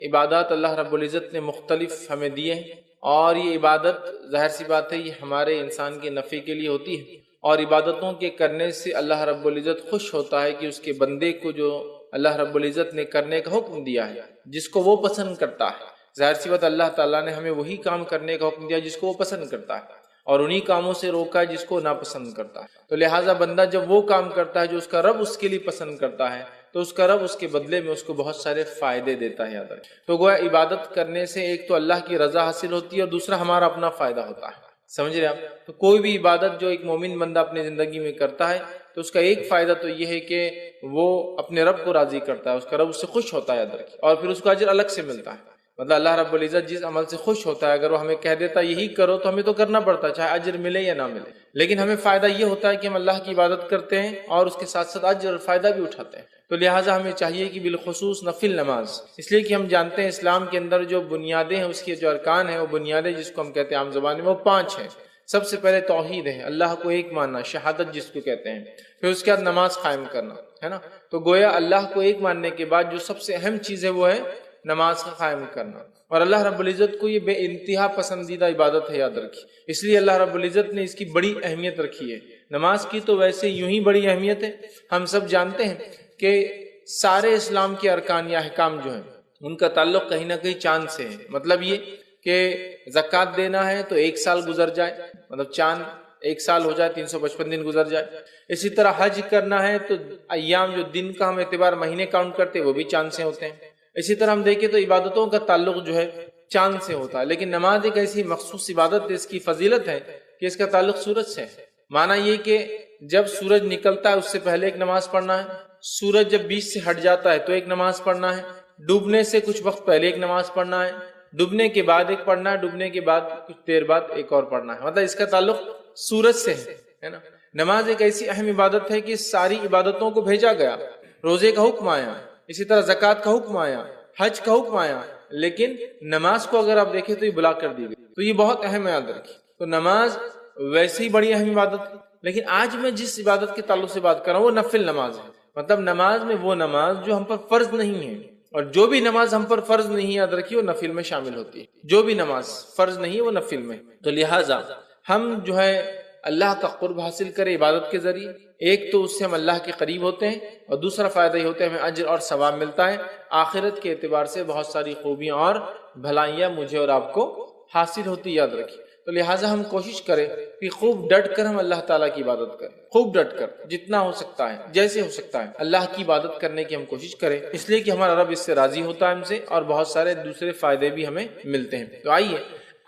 عبادات اللہ رب العزت نے مختلف ہمیں دیے ہیں، اور یہ عبادت ظاہر سی بات ہے یہ ہمارے انسان کے نفع کے لیے ہوتی ہے، اور عبادتوں کے کرنے سے اللہ رب العزت خوش ہوتا ہے کہ اس کے بندے کو جو اللہ رب العزت نے کرنے کا حکم دیا ہے جس کو وہ پسند کرتا ہے، ظاہر سی بات اللہ تعالیٰ نے ہمیں وہی کام کرنے کا حکم دیا جس کو وہ پسند کرتا ہے، اور انہی کاموں سے روکا ہے جس کو ناپسند کرتا ہے۔ تو لہٰذا بندہ جب وہ کام کرتا ہے جو اس کا رب اس کے لیے پسند کرتا ہے تو اس کا رب اس کے بدلے میں اس کو بہت سارے فائدے دیتا ہے۔ یاد رکھیں، تو گویا عبادت کرنے سے ایک تو اللہ کی رضا حاصل ہوتی ہے اور دوسرا ہمارا اپنا فائدہ ہوتا ہے۔ سمجھ رہے آپ؟ تو کوئی بھی عبادت جو ایک مومن بندہ اپنی زندگی میں کرتا ہے تو اس کا ایک فائدہ تو یہ ہے کہ وہ اپنے رب کو راضی کرتا ہے، اس کا رب اس سے خوش ہوتا ہے، یاد رکھیں، اور پھر اس کو اجر الگ سے ملتا ہے۔ مطلب اللہ رب العزت جس عمل سے خوش ہوتا ہے اگر وہ ہمیں کہہ دیتا یہی کرو تو ہمیں تو کرنا پڑتا ہے، چاہے اجر ملے یا نہ ملے، لیکن ہمیں فائدہ یہ ہوتا ہے کہ ہم اللہ کی عبادت کرتے ہیں اور اس کے ساتھ ساتھ اجر اور فائدہ بھی اٹھاتے ہیں۔ تو لہٰذا ہمیں چاہیے کہ بالخصوص نفل نماز، اس لیے کہ ہم جانتے ہیں اسلام کے اندر جو بنیادیں ہیں، اس کے جو ارکان ہیں، وہ بنیادیں جس کو ہم کہتے ہیں عام زبان میں وہ 5 ہیں۔ سب سے پہلے توحید ہے، اللہ کو ایک ماننا، شہادت جس کو کہتے ہیں، پھر اس کے بعد نماز قائم کرنا، ہے نا۔ تو گویا اللہ کو ایک ماننے کے بعد جو سب سے اہم چیز ہے وہ ہے نماز کا قائم کرنا، اور اللہ رب العزت کو یہ بے انتہا پسندیدہ عبادت ہے، یاد رکھیے، اس لیے اللہ رب العزت نے اس کی بڑی اہمیت رکھی ہے۔ نماز کی تو ویسے یوں ہی بڑی اہمیت ہے، ہم سب جانتے ہیں کہ سارے اسلام کے ارکان یا احکام جو ہیں ان کا تعلق کہیں نہ کہیں چاند سے ہے۔ مطلب یہ کہ زکوٰۃ دینا ہے تو 1 سال گزر جائے، مطلب چاند 1 سال ہو جائے، 355 دن گزر جائے۔ اسی طرح حج کرنا ہے تو ایام جو دن کا ہم اعتبار مہینے کاؤنٹ کرتے ہیں وہ بھی چاند سے ہوتے ہیں۔ اسی طرح ہم دیکھیں تو عبادتوں کا تعلق جو ہے چاند سے ہوتا ہے، لیکن نماز ایک ایسی مخصوص عبادت ہے، اس کی فضیلت ہے کہ اس کا تعلق سورج سے ہے۔ معنی یہ کہ جب سورج نکلتا ہے اس سے پہلے ایک نماز پڑھنا ہے، سورج جب بیچ سے ہٹ جاتا ہے تو ایک نماز پڑھنا ہے، ڈوبنے سے کچھ وقت پہلے ایک نماز پڑھنا ہے، ڈوبنے کے بعد ایک پڑھنا ہے، ڈوبنے کے بعد کچھ دیر بعد ایک اور پڑھنا ہے۔ مطلب اس کا تعلق سورج سے ہے نا۔ نماز ایک ایسی اہم عبادت ہے کہ ساری عبادتوں کو بھیجا گیا، روزے کا حکم آیا، اسی طرح زکوٰۃ کا حکم آیا، حج کا حکم آیا، لیکن نماز کو اگر آپ دیکھیں تو یہ بلا کر دی گئی، تو یہ بہت اہم ہے، یاد رکھیے۔ تو نماز ویسے ہی بڑی اہم عبادت ہے، لیکن آج میں جس عبادت کے تعلق سے بات کر رہا ہوں وہ نفل نماز ہے۔ مطلب نماز میں وہ نماز جو ہم پر فرض نہیں ہے، اور جو بھی نماز ہم پر فرض نہیں، یاد رکھیے، وہ نفل میں شامل ہوتی ہے۔ جو بھی نماز فرض نہیں وہ نفل میں۔ تو لہٰذا ہم جو ہے اللہ کا قرب حاصل کرے عبادت کے ذریعے، ایک تو اس سے ہم اللہ کے قریب ہوتے ہیں، اور دوسرا فائدہ یہ ہوتا ہے ہمیں اجر اور ثواب ملتا ہے، آخرت کے اعتبار سے بہت ساری خوبیاں اور بھلائیاں مجھے اور آپ کو حاصل ہوتی، یاد رکھیے۔ تو لہٰذا ہم کوشش کریں کہ خوب ڈٹ کر ہم اللہ تعالیٰ کی عبادت کریں، خوب ڈٹ کر، جتنا ہو سکتا ہے، جیسے ہو سکتا ہے اللہ کی عبادت کرنے کی ہم کوشش کریں، اس لیے کہ ہمارا رب اس سے راضی ہوتا ہے ہم سے، اور بہت سارے دوسرے فائدے بھی ہمیں ملتے ہیں۔ تو آئیے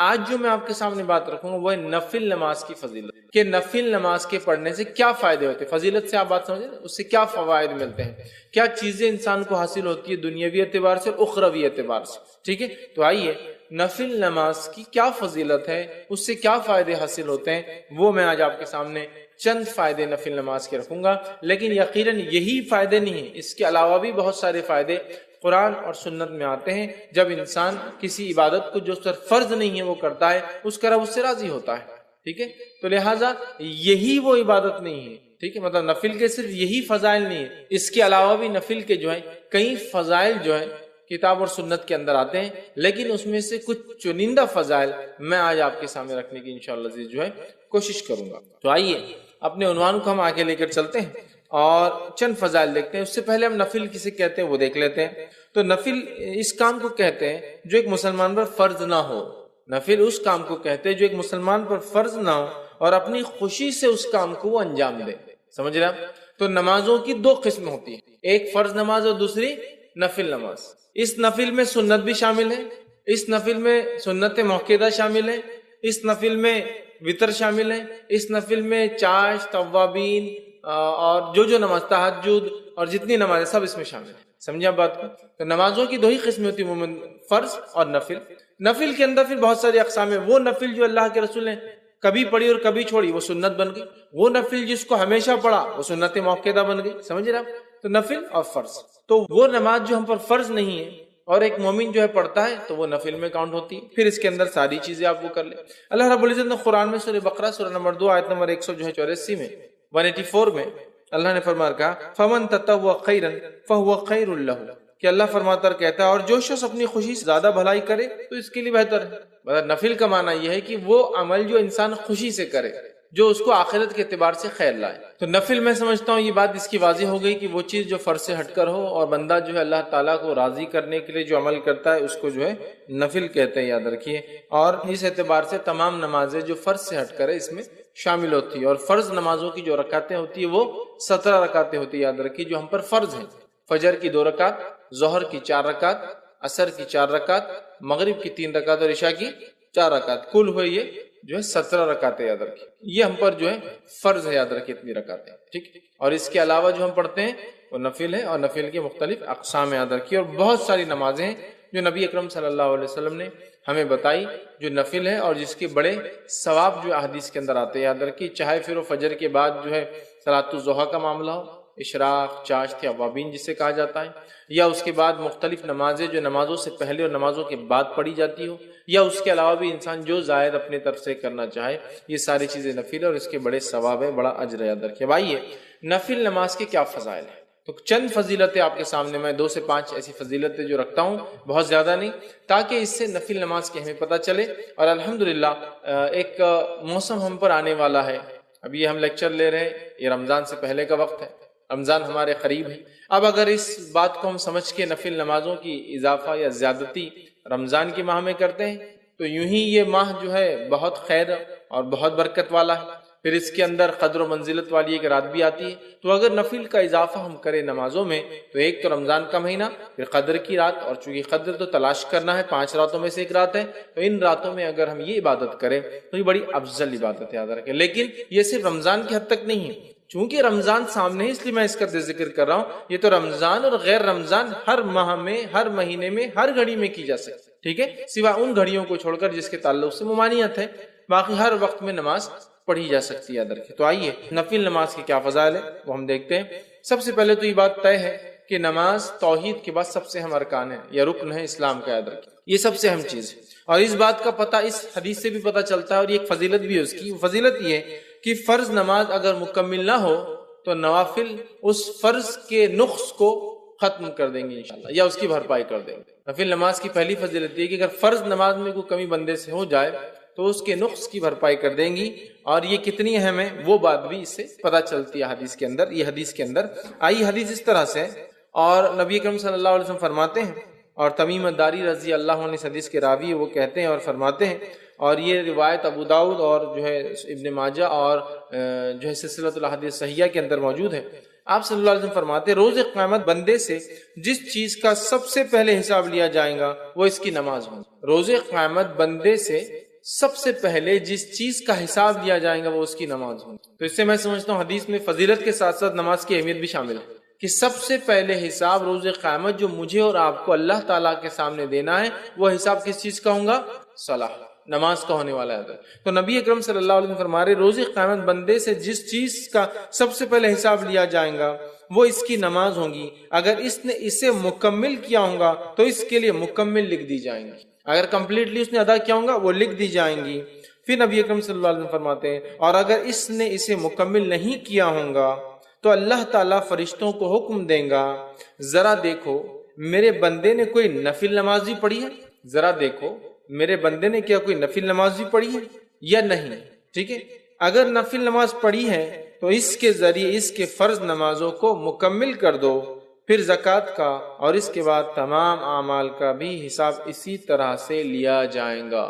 آج جو میں آپ کے سامنے بات رکھوں گا وہ ہے نفل نماز کی فضیلت، کہ نفل نماز کے پڑھنے سے کیا فائدے ہوتے ہیں۔ فضیلت سے آپ بات سمجھیں، اس سے کیا فوائد ملتے ہیں، کیا چیزیں انسان کو حاصل ہوتی ہے دنیاوی اعتبار سے اور اخروی اعتبار سے، ٹھیک ہے۔ تو آئیے نفل نماز کی کیا فضیلت ہے، اس سے کیا فائدے حاصل ہوتے ہیں، وہ میں آج آپ کے سامنے چند فائدے نفل نماز کے رکھوں گا۔ لیکن یقیناً یہی فائدے نہیں ہیں، اس کے علاوہ بھی بہت سارے فائدے قرآن اور سنت میں آتے ہیں۔ جب انسان کسی عبادت کو جو صرف فرض نہیں ہے وہ کرتا ہے، اس کا رب اس سے راضی ہوتا ہے، ٹھیک ہے۔ تو لہٰذا یہی وہ عبادت نہیں ہے، ٹھیک ہے، مطلب نفل کے صرف یہی فضائل نہیں ہے، اس کے علاوہ بھی نفل کے جو ہے کئی فضائل جو ہے کتاب اور سنت کے اندر آتے ہیں، لیکن اس میں سے کچھ چنندہ فضائل میں آج آپ کے سامنے رکھنے کی انشاءاللہ عزیز جو ہے کوشش کروں گا۔ تو آئیے اپنے عنوان کو ہم آگے لے کر چلتے ہیں اور چند فضائل دیکھتے ہیں۔ اس سے پہلے ہم نفل کسے کہتے ہیں وہ دیکھ لیتے ہیں۔ تو نفل اس کام کو کہتے ہیں جو ایک مسلمان پر فرض نہ ہو، نفل اس کام کو کہتے ہیں جو ایک مسلمان پر فرض نہ ہو اور اپنی خوشی سے اس کام کو وہ انجام دے، سمجھ رہے ہیں؟ تو نمازوں کی 2 قسم ہوتی ہیں، ایک فرض نماز اور دوسری نفل نماز۔ اس نفل میں سنت بھی شامل ہے، اس نفل میں سنت موقدہ شامل ہے، اس نفل میں وطر شامل ہے، اس نفل میں چاش، توابین اور جو نماز تہجد اور جتنی نمازیں سب اس میں شامل ہیں، سمجھے آپ بات کو؟ تو نمازوں کی 2 ہی قسمیں ہوتی ہیں عموماً، فرض اور نفل۔ نفل کے اندر پھر بہت ساری اقسام ہیں، وہ نفل جو اللہ کے رسول نے کبھی پڑھی اور کبھی چھوڑی وہ سنت بن گئی، وہ نفل جس کو ہمیشہ پڑھا وہ سنت موقدہ بن گئی، سمجھ رہے آپ؟ تو نفل اور فرض، تو وہ نماز جو ہم پر فرض نہیں ہے اور ایک مومن جو ہے پڑھتا ہے تو وہ نفل میں کاؤنٹ ہوتی ہے، پھر اس کے اندر ساری چیزیں آپ وہ کر لیں۔ اللہ رب العزت نے قرآن میں سورہ بقرہ سورہ نمبر 2 آیت نمبر 184 میں 184 میں اللہ نے فرمایا کہا فَمَن تَطَوَّعَ خَيْرًا فَهُوَ خَيْرٌ لَهُ، کہ اللہ فرماتا اور کہتا ہے اور جو شخص اپنی خوشی سے زیادہ بھلائی کرے تو اس کے لیے بہتر ہے. مطلب نفل کا معنی یہ ہے کہ وہ عمل جو انسان خوشی سے کرے، جو اس کو آخرت کے اعتبار سے خیر لائے. تو نفل میں سمجھتا ہوں یہ بات اس کی واضح ہو گئی کہ وہ چیز جو فرض سے ہٹ کر ہو، اور بندہ جو ہے اللہ تعالیٰ کو راضی کرنے کے لیے جو عمل کرتا ہے اس کو جو ہے نفل کہتے ہیں، یاد رکھیے. اور اس اعتبار سے تمام نمازیں جو فرض سے ہٹ کر ہے اس میں شامل ہوتی ہے. اور فرض نمازوں کی جو رکعتیں ہوتی ہیں وہ 17 رکعتیں ہوتی ہیں، یاد رکھیے، جو ہم پر فرض ہیں. فجر کی 2 رکعت، ظہر کی 4 رکعت، عصر کی 4 رکعت، مغرب کی 3 رکعت اور عشاء کی 4 رکعت. کل ہوئے یہ جو ہے 17 رکعتیں، یاد رکھیے. یہ ہم پر جو ہے فرض ہے، یاد رکھیے اتنی رکعتیں، ٹھیک. اور اس کے علاوہ جو ہم پڑھتے ہیں وہ نفل ہے، اور نفل کے مختلف اقسام یاد رکھیے. اور بہت ساری نمازیں ہیں جو نبی اکرم صلی اللہ علیہ وسلم نے ہمیں بتائی جو نفل ہے اور جس کے بڑے ثواب جو احادیث کے اندر آتے ہیں، یاد رکھیے. چاہے پھر وہ فجر کے بعد جو ہے صلاۃ الضحیٰ کا معاملہ ہو، اشراق، چاشت یا اوابین جسے کہا جاتا ہے، یا اس کے بعد مختلف نمازیں جو نمازوں سے پہلے اور نمازوں کے بعد پڑھی جاتی ہو، یا اس کے علاوہ بھی انسان جو زائد اپنے طرف سے کرنا چاہے، یہ ساری چیزیں نفل ہے اور اس کے بڑے ثواب ہے، بڑا اجر ہے، یاد رکھیے. بھائی نفل نماز کے کیا فضائل ہیں؟ تو چند فضیلتیں آپ کے سامنے، میں 2 سے 5 ایسی فضیلتیں جو رکھتا ہوں، بہت زیادہ نہیں، تاکہ اس سے نفل نماز کی ہمیں پتہ چلے. اور الحمدللہ ایک موسم ہم پر آنے والا ہے. ابھی یہ ہم لیکچر لے رہے ہیں، یہ رمضان سے پہلے کا وقت ہے، رمضان ہمارے قریب ہے. اب اگر اس بات کو ہم سمجھ کے نفل نمازوں کی اضافہ یا زیادتی رمضان کے ماہ میں کرتے ہیں تو یوں ہی یہ ماہ جو ہے بہت خیر اور بہت برکت والا ہے. پھر اس کے اندر قدر و منزلت والی ایک رات بھی آتی ہے. تو اگر نفل کا اضافہ ہم کریں نمازوں میں تو ایک تو رمضان کا مہینہ، پھر قدر کی رات، اور چونکہ قدر تو تلاش کرنا ہے، 5 راتوں میں سے ایک رات ہے، تو ان راتوں میں اگر ہم یہ عبادت کریں تو یہ بڑی افضل عبادت ہے، یاد رکھیں. لیکن یہ صرف رمضان کی حد تک نہیں ہے، چونکہ رمضان سامنے ہے اس لیے میں اس کا ذکر کر رہا ہوں. یہ تو رمضان اور غیر رمضان ہر ماہ میں، ہر مہینے میں، ہر گھڑی میں کی جا سکتی، ٹھیک ہے، سوا ان گھڑیوں کو چھوڑ کر جس کے تعلق سے ممانعت ہے. باقی ہر وقت میں نماز پڑھی جا سکتی ہے، یاد رکھیں. تو آئیے نفل نماز کے کیا فضائل ہیں وہ ہم دیکھتے ہیں. سب سے پہلے تو یہ بات طے ہے کہ نماز توحید کے بعد سب سے اہم ارکان ہے یا رکن ہے اسلام کا، یاد رکھیں. یہ سب سے اہم چیز ہے، اور اس بات کا پتہ اس حدیث سے بھی پتہ چلتا ہے، اور یہ ایک فضیلت بھی ہے اس کی. فضیلت یہ ہے کہ فرض نماز اگر مکمل نہ ہو تو نوافل اس فرض کے نقص کو ختم کر دیں گے انشاءاللہ، یا اس کی بھرپائی کر دیں گے. نفل نماز کی پہلی فضیلت یہ کہ اگر فرض نماز میں کوئی کمی بندے سے ہو جائے تو اس کے نقص کی بھرپائی کر دیں گی. اور یہ کتنی اہم ہے وہ بات بھی اس سے پتہ چلتی ہے حدیث کے اندر. یہ حدیث کے اندر آئی حدیث اس طرح سے، اور نبی اکرم صلی اللہ علیہ وسلم فرماتے ہیں، اور تمیم الداری رضی اللہ عنہ اس حدیث کے راوی وہ کہتے ہیں اور فرماتے ہیں، اور یہ روایت ابو داؤد اور جو ہے ابن ماجہ اور جو ہے سلسلۃ الاحادیث صحیحہ کے اندر موجود ہے. آپ صلی اللہ علیہ وسلم فرماتے ہیں روز قیامت بندے سے جس چیز کا سب سے پہلے حساب لیا جائے گا وہ اس کی نماز ہوگی. روز قیامت بندے سے سب سے پہلے جس چیز کا حساب لیا جائے گا وہ اس کی نماز ہوگی. تو اس سے میں سمجھتا ہوں حدیث میں فضیلت کے ساتھ ساتھ نماز کی اہمیت بھی شامل ہے کہ سب سے پہلے حساب روز قیامت جو مجھے اور آپ کو اللہ تعالیٰ کے سامنے دینا ہے وہ حساب کس چیز کا ہوگا؟ صلاح، نماز کا ہونے والا ہے. تو نبی اکرم صلی اللہ علیہ وسلم فرما رہے روز قیامت بندے سے جس چیز کا سب سے پہلے حساب لیا جائے گا وہ اس کی نماز ہوگی. اگر اس نے اسے مکمل کیا ہوگا تو اس کے لیے مکمل لکھ دی جائیں گی، اگر کمپلیٹلی اس نے ادا کیا ہوگا وہ لکھ دی جائیں گی. پھر نبی اکرم صلی اللہ علیہ وسلم فرماتے ہیں اور اگر اس نے اسے مکمل نہیں کیا ہوگا تو اللہ تعالیٰ فرشتوں کو حکم دیں گا ذرا دیکھو میرے بندے نے کوئی نفل نماز بھی پڑھی ہے، ذرا دیکھو میرے بندے نے کیا کوئی نفل نماز بھی پڑھی ہے یا نہیں. ٹھیک ہے، اگر نفل نماز پڑھی ہے تو اس کے ذریعے اس کے فرض نمازوں کو مکمل کر دو. پھر زکوٰۃ کا اور اس کے بعد تمام اعمال کا بھی حساب اسی طرح سے لیا جائے گا.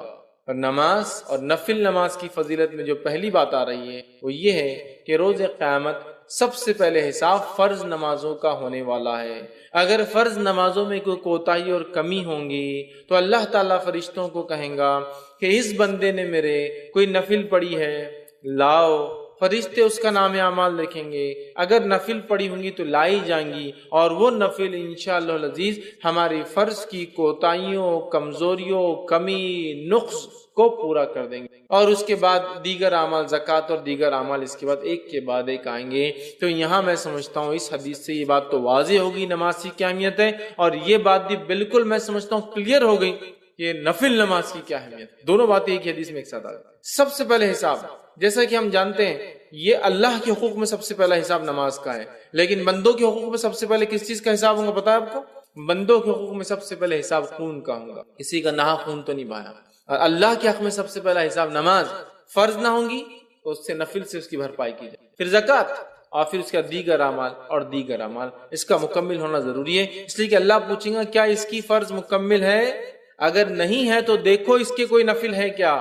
اور نماز اور نفل نماز کی فضیلت میں جو پہلی بات آ رہی ہے وہ یہ ہے کہ روز قیامت سب سے پہلے حساب فرض نمازوں کا ہونے والا ہے. اگر فرض نمازوں میں کوئی کوتاہی اور کمی ہوں گی تو اللہ تعالیٰ فرشتوں کو کہیں گا کہ اس بندے نے میرے کوئی نفل پڑھی ہے، لاؤ. فرشتے اس کا نام اعمال لکھیں گے، اگر نفل پڑھی ہوں گی تو لائی جائیں گی، اور وہ نفل انشاءاللہ العزیز ہماری فرض کی کوتاہیوں، کمزوریوں، کمی، نقص کو پورا کر دیں گے. اور اس کے بعد دیگر اعمال، زکوٰۃ اور دیگر اعمال اس کے بعد ایک کے بعد ایک آئیں گے. تو یہاں میں سمجھتا ہوں اس حدیث سے یہ بات تو واضح ہوگی نماز کی کیا اہمیت ہے، اور یہ بات بھی بالکل میں سمجھتا ہوں کلیئر ہو گئی کہ نفل نماز کی کیا اہمیت ہے. دونوں باتیں ایک حدیث میں ایک ساتھ آ گئی. سب سے پہلے حساب، جیسا کہ ہم جانتے ہیں یہ اللہ کے حقوق میں سب سے پہلا حساب نماز کا ہے، لیکن بندوں کے حقوق میں سب سے پہلے کس چیز کا حساب ہوگا پتہ ہے آپ کو؟ بندوں کے حقوق میں سب سے پہلے حساب خون کا ہوگا، کسی کا نہا خون تو نہیں بہایا. اور اللہ کے حق میں سب سے پہلا حساب نماز فرض نہ ہوں گی تو اس سے نفل سے اس کی بھرپائی کی جائے، پھر زکوٰۃ، اور پھر اس کا دیگر اعمال اور دیگر اعمال. اس کا مکمل ہونا ضروری ہے، اس لیے کہ اللہ پوچھیں گا کیا اس کی فرض مکمل ہے؟ اگر نہیں ہے تو دیکھو اس کے کوئی نفل ہے کیا.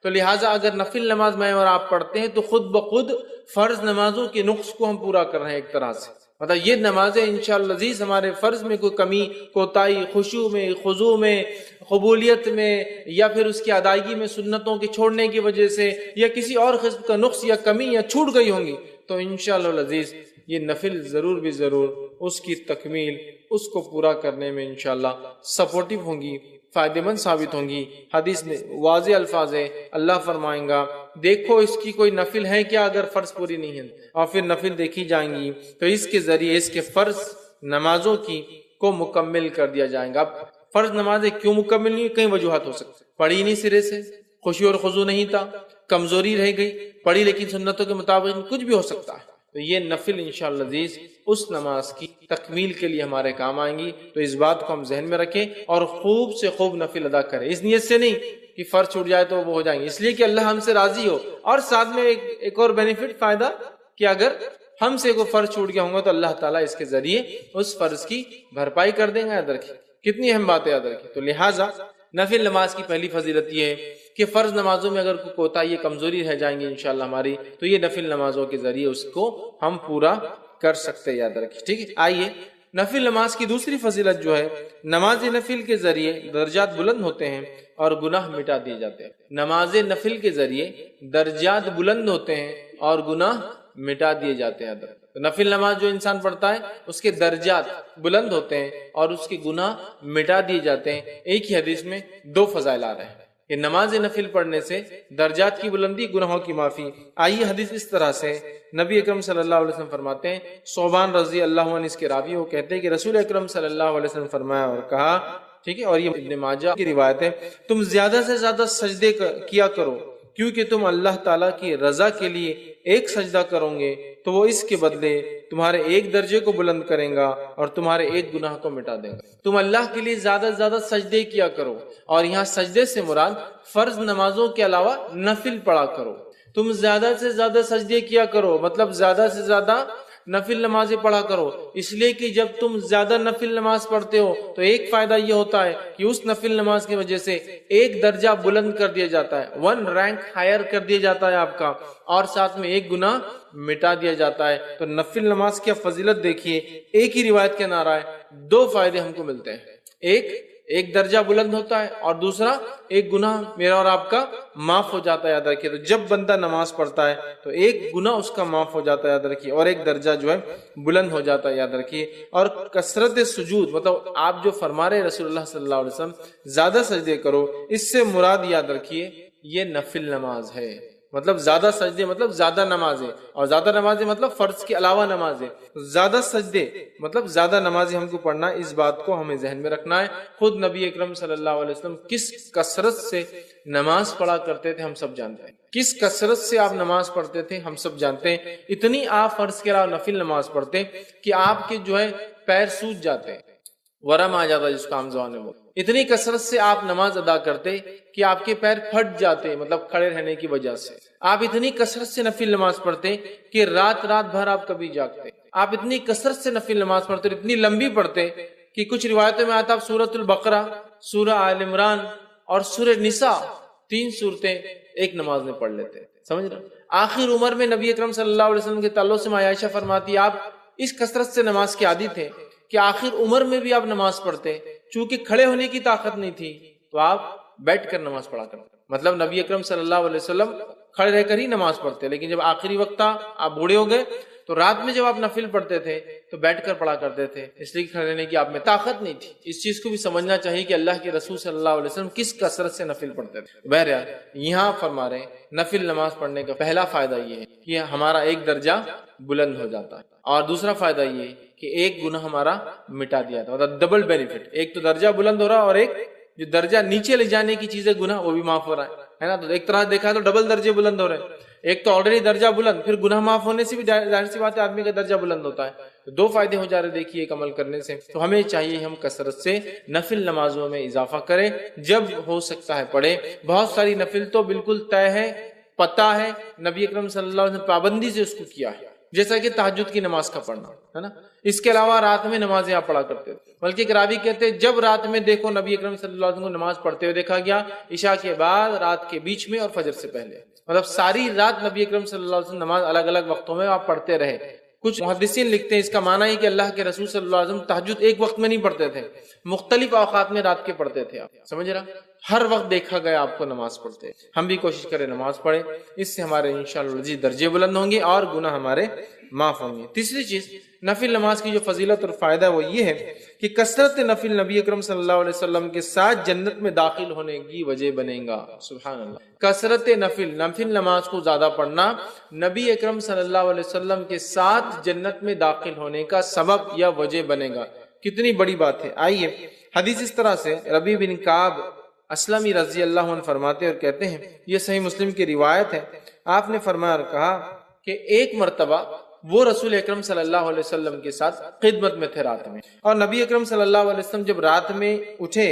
تو لہٰذا اگر نفل نماز میں اور آپ پڑھتے ہیں تو خود بخود فرض نمازوں کے نقص کو ہم پورا کر رہے ہیں ایک طرح سے. مطلب یہ نمازیں انشاءاللہ عزیز ہمارے فرض میں کوئی کمی کوتاہی، خشوع میں، خضوع میں، قبولیت میں، یا پھر اس کی ادائیگی میں سنتوں کے چھوڑنے کی وجہ سے یا کسی اور قسم کا نقص یا کمی یا چھوٹ گئی ہوں گی تو انشاءاللہ العزیز یہ نفل ضرور بھی ضرور اس کی تکمیل، اس کو پورا کرنے میں انشاءاللہ سپورٹیو ہوں گی، فائدہ مند ثابت ہوں گی. حدیث میں واضح الفاظ ہے، اللہ فرمائیں گا دیکھو اس کی کوئی نفل ہے کیا اگر فرض پوری نہیں ہے، اور پھر نفل دیکھی جائیں گی تو اس کے ذریعے اس کے فرض نمازوں کی کو مکمل کر دیا جائے گا. اب فرض نمازیں کیوں مکمل نہیں؟ کئی وجوہات ہو سکتی، پڑھی نہیں سرے سے، خشوع اور خضوع نہیں تھا، کمزوری رہ گئی، پڑھی لیکن سنتوں کے مطابق، کچھ بھی ہو سکتا ہے. تو یہ نفل انشاءاللہ عزیز اس نماز کی تکمیل کے لیے ہمارے کام آئیں گی. تو اس بات کو ہم ذہن میں رکھیں اور خوب سے خوب نفل ادا کریں، اس نیت سے نہیں کہ فرض چھوٹ جائے تو وہ ہو جائیں گے، اس لیے کہ اللہ ہم سے راضی ہو. اور ساتھ میں ایک اور بینیفٹ فائدہ کہ اگر ہم سے کوئی فرض چھوٹ گیا ہوں گا تو اللہ تعالیٰ اس کے ذریعے اس فرض کی بھرپائی کر دیں گے. یاد رکھیں کتنی اہم بات ہے، یاد رکھیں. تو لہٰذا نفل نماز کی پہلی فضیلت یہ ہے کہ فرض نمازوں میں اگر کوئی کوتاہی یا کمزوری رہ جائیں گی انشاءاللہ ہماری تو یہ نفل نمازوں کے ذریعے اس کو ہم پورا کر سکتے ہیں. یاد رکھیں، ٹھیک ہے. آئیے نفل نماز کی دوسری فضیلت جو ہے، نماز نفل کے ذریعے درجات بلند ہوتے ہیں اور گناہ مٹا دیے جاتے ہیں. نماز نفل کے ذریعے درجات بلند ہوتے ہیں اور گناہ مٹا دیے جاتے ہیں. نفل نماز جو انسان پڑھتا ہے اس کے درجات بلند ہوتے ہیں اور اس کے گناہ مٹا دیے جاتے ہیں. ایک ہی حدیث میں دو فضائل آ رہے ہیں کہ نماز نفل پڑھنے سے درجات کی بلندی، گناہوں کی معافی. آئیے حدیث اس طرح سے نبی اکرم صلی اللہ علیہ وسلم فرماتے ہیں، صوبان رضی اللہ عنہ اس کے راوی وہ کہتے ہیں کہ رسول اکرم صلی اللہ علیہ وسلم فرمایا اور کہا، ٹھیک ہے، اور یہ ابن ماجہ کی روایت ہے، تم زیادہ سے زیادہ سجدے کیا کرو کیونکہ تم اللہ تعالیٰ کی رضا کے لیے ایک سجدہ کرو گے تو وہ اس کے بدلے تمہارے ایک درجے کو بلند کریں گا اور تمہارے ایک گناہ کو مٹا دیں گا. تم اللہ کے لیے زیادہ سے زیادہ سجدے کیا کرو، اور یہاں سجدے سے مراد فرض نمازوں کے علاوہ نفل پڑھا کرو. تم زیادہ سے زیادہ سجدے کیا کرو مطلب زیادہ سے زیادہ نفل نمازیں پڑھا کرو، اس لیے کہ جب تم زیادہ نفل نماز پڑھتے ہو تو ایک فائدہ یہ ہوتا ہے کہ اس نفل نماز کی وجہ سے ایک درجہ بلند کر دیا جاتا ہے، 1 رینک ہائر کر دیا جاتا ہے آپ کا، اور ساتھ میں ایک گناہ مٹا دیا جاتا ہے. تو نفل نماز کی فضیلت دیکھیے، ایک ہی روایت کے نعرہ ہے، 2 فائدے ہم کو ملتے ہیں، ایک درجہ بلند ہوتا ہے اور دوسرا ایک گناہ میرا اور آپ کا معاف ہو جاتا ہے. یاد رکھیے، تو جب بندہ نماز پڑھتا ہے تو ایک گناہ اس کا معاف ہو جاتا ہے، یاد رکھیے، اور ایک درجہ جو ہے بلند ہو جاتا ہے. یاد رکھیے، اور کثرت سجود مطلب آپ جو فرما رہے رسول اللہ صلی اللہ علیہ وسلم زیادہ سجدے کرو، اس سے مراد یاد رکھیے یہ نفل نماز ہے. مطلب زیادہ سجدے مطلب زیادہ نمازیں، اور زیادہ نمازیں مطلب فرض کے علاوہ نمازیں. زیادہ سجدے مطلب زیادہ نمازیں ہم کو پڑھنا ہے، اس بات کو ہمیں ذہن میں رکھنا ہے. خود نبی اکرم صلی اللہ علیہ وسلم کس کثرت سے نماز پڑھا کرتے تھے ہم سب جانتے ہیں، کس کثرت سے آپ نماز پڑھتے تھے ہم سب جانتے ہیں. اتنی آپ فرض کے علاوہ نفل نماز پڑھتے کہ آپ کے جو ہے پیر سوج جاتے ہیں، ورم آ جاتا جس کو عام زبان میں بولتے. اتنی کثرت سے آپ نماز ادا کرتے کہ آپ کے پیر پھٹ جاتے مطلب کھڑے رہنے کی وجہ سے. آپ اتنی کثرت سے نفل نماز پڑھتے کہ رات بھر آپ کبھی جاگتے. آپ اتنی کثرت سے نفل نماز پڑھتے، اتنی لمبی پڑھتے کہ کچھ روایتوں میں آتا آپ سورۃ البقرہ، سورہ آل عمران اور سورہ نساء 3 سورتیں ایک نماز میں پڑھ لیتے. سمجھ رہے؟ آخر عمر میں نبی اکرم صلی اللہ علیہ وسلم کے تعلق سے عائشہ فرماتی آپ اس کثرت سے نماز کے عادی تھے کہ آخر عمر میں بھی آپ نماز پڑھتے، چونکہ کھڑے ہونے کی طاقت نہیں تھی تو آپ بیٹھ کر نماز پڑھا کرتے. مطلب نبی اکرم صلی اللہ علیہ وسلم کھڑے رہ کر ہی نماز پڑھتے، لیکن جب آخری وقت تھا آپ بوڑھے ہو گئے تو رات میں جب آپ نفل پڑھتے تھے تو بیٹھ کر پڑھا کرتے تھے، اس لیے کھڑے رہنے کی آپ میں طاقت نہیں تھی. اس چیز کو بھی سمجھنا چاہیے کہ اللہ کے رسول صلی اللہ علیہ وسلم کس کثرت سے نفل پڑھتے تھے. بہرحال یہاں فرما رہے ہیں نفل نماز پڑھنے کا پہلا فائدہ یہ ہے کہ ہمارا ایک درجہ بلند ہو جاتا ہے، اور دوسرا فائدہ یہ ہے کہ ایک گناہ ہمارا مٹا دیا تھا. مطلب ڈبل بینیفٹ، ایک تو درجہ بلند ہو رہا اور ایک جو درجہ نیچے لے جانے کی چیزیں گناہ وہ بھی معاف ہو رہا ہے. ہے نا. تو ایک طرح دیکھا تو ڈبل درجے بلند ہو رہے ہیں. ایک تو آلریڈی درجہ بلند، پھر گناہ معاف ہونے سے بھی ظاہر سی بات ہے آدمی کا درجہ بلند ہوتا ہے. تو دو فائدے ہو جا رہے دیکھیے ایک عمل کرنے سے. تو ہمیں چاہیے ہم کثرت سے نفل نمازوں میں اضافہ کریں، جب ہو سکتا ہے پڑھیں. بہت ساری نفل تو بالکل طے ہے، پتہ ہے، نبی اکرم صلی اللہ علیہ وسلم پابندی سے اس کو کیا ہے، جیسا کہ تہجد کی نماز کا پڑھنا ہے نا. اس کے علاوہ رات میں نمازیں آپ پڑھا کرتے تھے، بلکہ ایک راوی کہتے ہیں جب رات میں دیکھو نبی اکرم صلی اللہ علیہ وسلم کو نماز پڑھتے ہوئے دیکھا گیا، عشاء کے بعد، رات کے بیچ میں اور فجر سے پہلے. مطلب ساری رات نبی اکرم صلی اللہ علیہ وسلم نماز الگ الگ وقتوں میں آپ پڑھتے رہے. کچھ محدثین لکھتے ہیں اس کا معنی ہے کہ اللہ کے رسول صلی اللہ علیہ وسلم تہجد ایک وقت میں نہیں پڑھتے تھے، مختلف اوقات میں رات کے پڑھتے تھے. آپ سمجھ رہا، ہر وقت دیکھا گیا آپ کو نماز پڑھتے. ہم بھی کوشش کریں نماز پڑھیں، اس سے ہمارے انشاءاللہ درجے بلند ہوں گے اور گناہ ہمارے معاف ہوں گے. تیسری چیز نفل نماز کی جو فضیلت اور فائدہ وہ یہ ہے کہ کثرت نفل نبی اکرم صلی اللہ علیہ وسلم کے ساتھ جنت میں داخل ہونے کی وجہ بنے گا. سبحان اللہ. کثرت نفل نماز کو زیادہ پڑھنا نبی اکرم صلی اللہ علیہ وسلم کے ساتھ جنت میں داخل ہونے کا سبب یا وجہ بنے گا. کتنی بڑی بات ہے. آئیے حدیث اس طرح سے ربیع بن کعب اسلمی رضی اللہ عنہ فرماتے اور کہتے ہیں، یہ صحیح مسلم کی روایت ہے، آپ نے فرمایا اور کہا کہ ایک مرتبہ وہ رسول اکرم صلی اللہ علیہ وسلم کے ساتھ خدمت میں تھے رات میں، اور نبی اکرم صلی اللہ علیہ وسلم جب رات میں اٹھے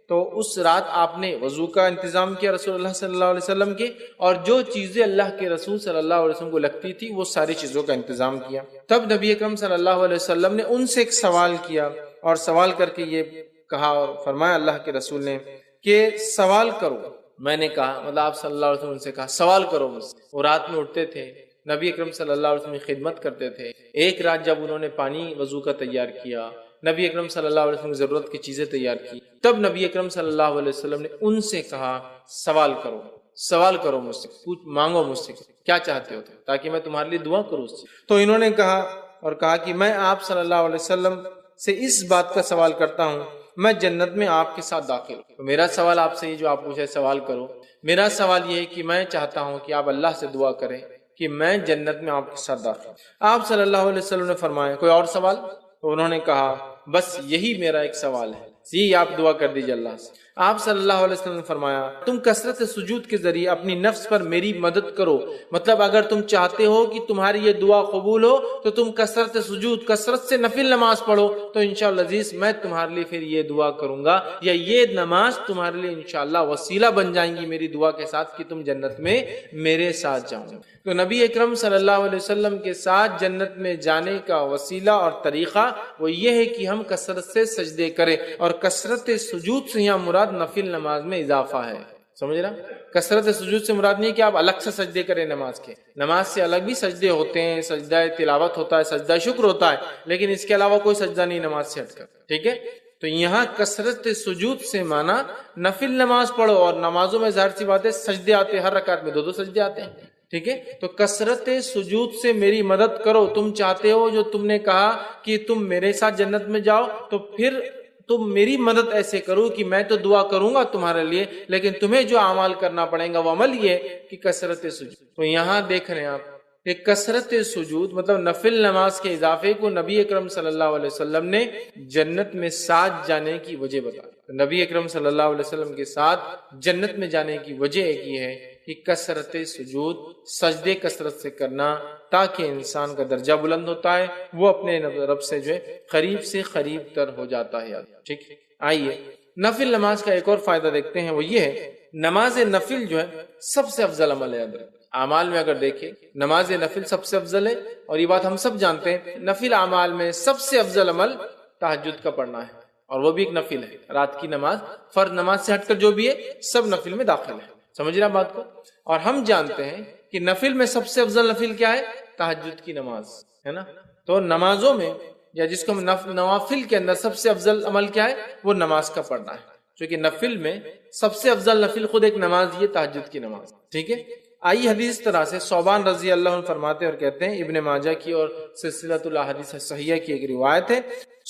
تو اس رات آپ نے وضو کا انتظام کیا رسول اللہ صلی اللہ علیہ وسلم کے، اور جو چیزیں اللہ کے رسول صلی اللہ علیہ وسلم کو لگتی تھی وہ ساری چیزوں کا انتظام کیا. تب نبی اکرم صلی اللہ علیہ وسلم نے ان سے ایک سوال کیا، اور سوال کر کے یہ کہا اور فرمایا اللہ کے رسول نے کہ سوال کرو. میں نے کہا، مطلب آپ صلی اللہ علیہ وسلم سے کہا سوال کرو مجھ سے. وہ رات میں اٹھتے تھے، نبی اکرم صلی اللہ علیہ وسلم کی خدمت کرتے تھے. ایک رات جب انہوں نے پانی وضو کا تیار کیا، نبی اکرم صلی اللہ علیہ وسلم کی ضرورت کی چیزیں تیار کی، تب نبی اکرم صلی اللہ علیہ وسلم نے ان سے کہا سوال کرو، سوال کرو مجھ سے، مانگو مجھ سے کیا چاہتے ہو تاکہ میں تمہارے لیے دعا کروں. تو انہوں نے کہا اور کہا کہ میں آپ صلی اللہ علیہ وسلم سے اس بات کا سوال کرتا ہوں، میں جنت میں آپ کے ساتھ داخل ہوں. تو میرا سوال آپ سے یہ جو آپ پوچھے سوال کرو، میرا سوال یہ ہے کہ میں چاہتا ہوں کہ آپ اللہ سے دعا کریں کہ میں جنت میں آپ کے ساتھ داخل ہوں. آپ صلی اللہ علیہ وسلم نے فرمایا کوئی اور سوال؟ تو انہوں نے کہا بس یہی میرا ایک سوال ہے، جی آپ دعا کر دیجیے اللہ سے. آپ صلی اللہ علیہ وسلم نے فرمایا تم کثرت سجود کے ذریعے اپنی نفس پر میری مدد کرو. مطلب اگر تم چاہتے ہو کہ تمہاری یہ دعا قبول ہو تو تم کثرت سجود، کثرت سے نفل نماز پڑھو، تو انشاءاللہ عزیز میں تمہارے لیے پھر یہ دعا کروں گا، یا یہ نماز تمہارے لیے انشاءاللہ وسیلہ بن جائیں گی میری دعا کے ساتھ کہ تم جنت میں میرے ساتھ جاؤ. تو نبی اکرم صلی اللہ علیہ وسلم کے ساتھ جنت میں جانے کا وسیلہ اور طریقہ وہ یہ ہے کہ ہم کثرت سے سجدے کریں، اور کثرت سجود سے یہاں مراد نفل نماز میں اضافہ ہے. سمجھ رہا؟ کثرت سجود سے مراد نہیں کہ آپ الگ سے سجدے کریں نماز کے، نماز سے الگ بھی سجدے ہوتے ہیں، سجدہ تلاوت ہوتا ہے، سجدہ شکر ہوتا ہے، لیکن اس کے علاوہ کوئی سجدہ نہیں نماز سے ہٹ کر. ٹھیک ہے؟ تو یہاں کثرت سجود سے معنی نفل نماز پڑھو، اور نمازوں میں ظاہر سی بات ہے سجدے آتے ہیں، ہر رکعت میں 2 سجدے آتے ہیں. ٹھیک ہے؟ تو کثرت سجود سے میری مدد کرو. تم چاہتے ہو جو تم نے کہا کہ تم میرے ساتھ جنت میں جاؤ، تو پھر تم میری مدد ایسے کرو کہ میں تو دعا کروں گا تمہارے لیے، لیکن تمہیں جو اعمال کرنا پڑے گا وہ عمل یہ کہ کثرت سجود. تو یہاں دیکھ رہے ہیں آپ کہ کثرت سجود مطلب نفل نماز کے اضافے کو نبی اکرم صلی اللہ علیہ وسلم نے جنت میں ساتھ جانے کی وجہ بتائی. نبی اکرم صلی اللہ علیہ وسلم کے ساتھ جنت میں جانے کی وجہ ایک یہ ہے کہ کثرت سجود، سجدے کثرت سے کرنا، تاکہ انسان کا درجہ بلند ہوتا ہے، وہ اپنے رب سے جو ہے قریب سے قریب تر ہو جاتا ہے. ٹھیک ہے؟ آئیے نفل نماز کا ایک اور فائدہ دیکھتے ہیں، وہ یہ ہے نماز نفل جو ہے سب سے افضل عمل ہے. اعمال میں اگر دیکھیں نماز نفل سب سے افضل ہے، اور یہ بات ہم سب جانتے ہیں. نفل اعمال میں سب سے افضل عمل تہجد کا پڑھنا ہے، اور وہ بھی ایک نفل ہے. رات کی نماز فرض نماز سے ہٹ کر جو بھی ہے سب نفل میں داخل ہے. سمجھ رہا بات کو؟ اور ہم جانتے ہیں کہ نفل میں سب سے افضل نفل کیا ہے؟ تہجد کی نماز ہے نا. تو نمازوں میں یا جس کو نوافل کے اندر سب سے افضل عمل کیا ہے؟ وہ نماز کا پڑھنا ہے. چونکہ نفل میں سب سے افضل نفل خود ایک نماز یہ تہجد کی نماز. ٹھیک ہے؟ آئی حدیث طرح سے ثوبان رضی اللہ عنہ فرماتے اور کہتے ہیں، ابن ماجہ کی اور سلسلۃ الاحادیث صحیحہ کی ایک روایت ہے.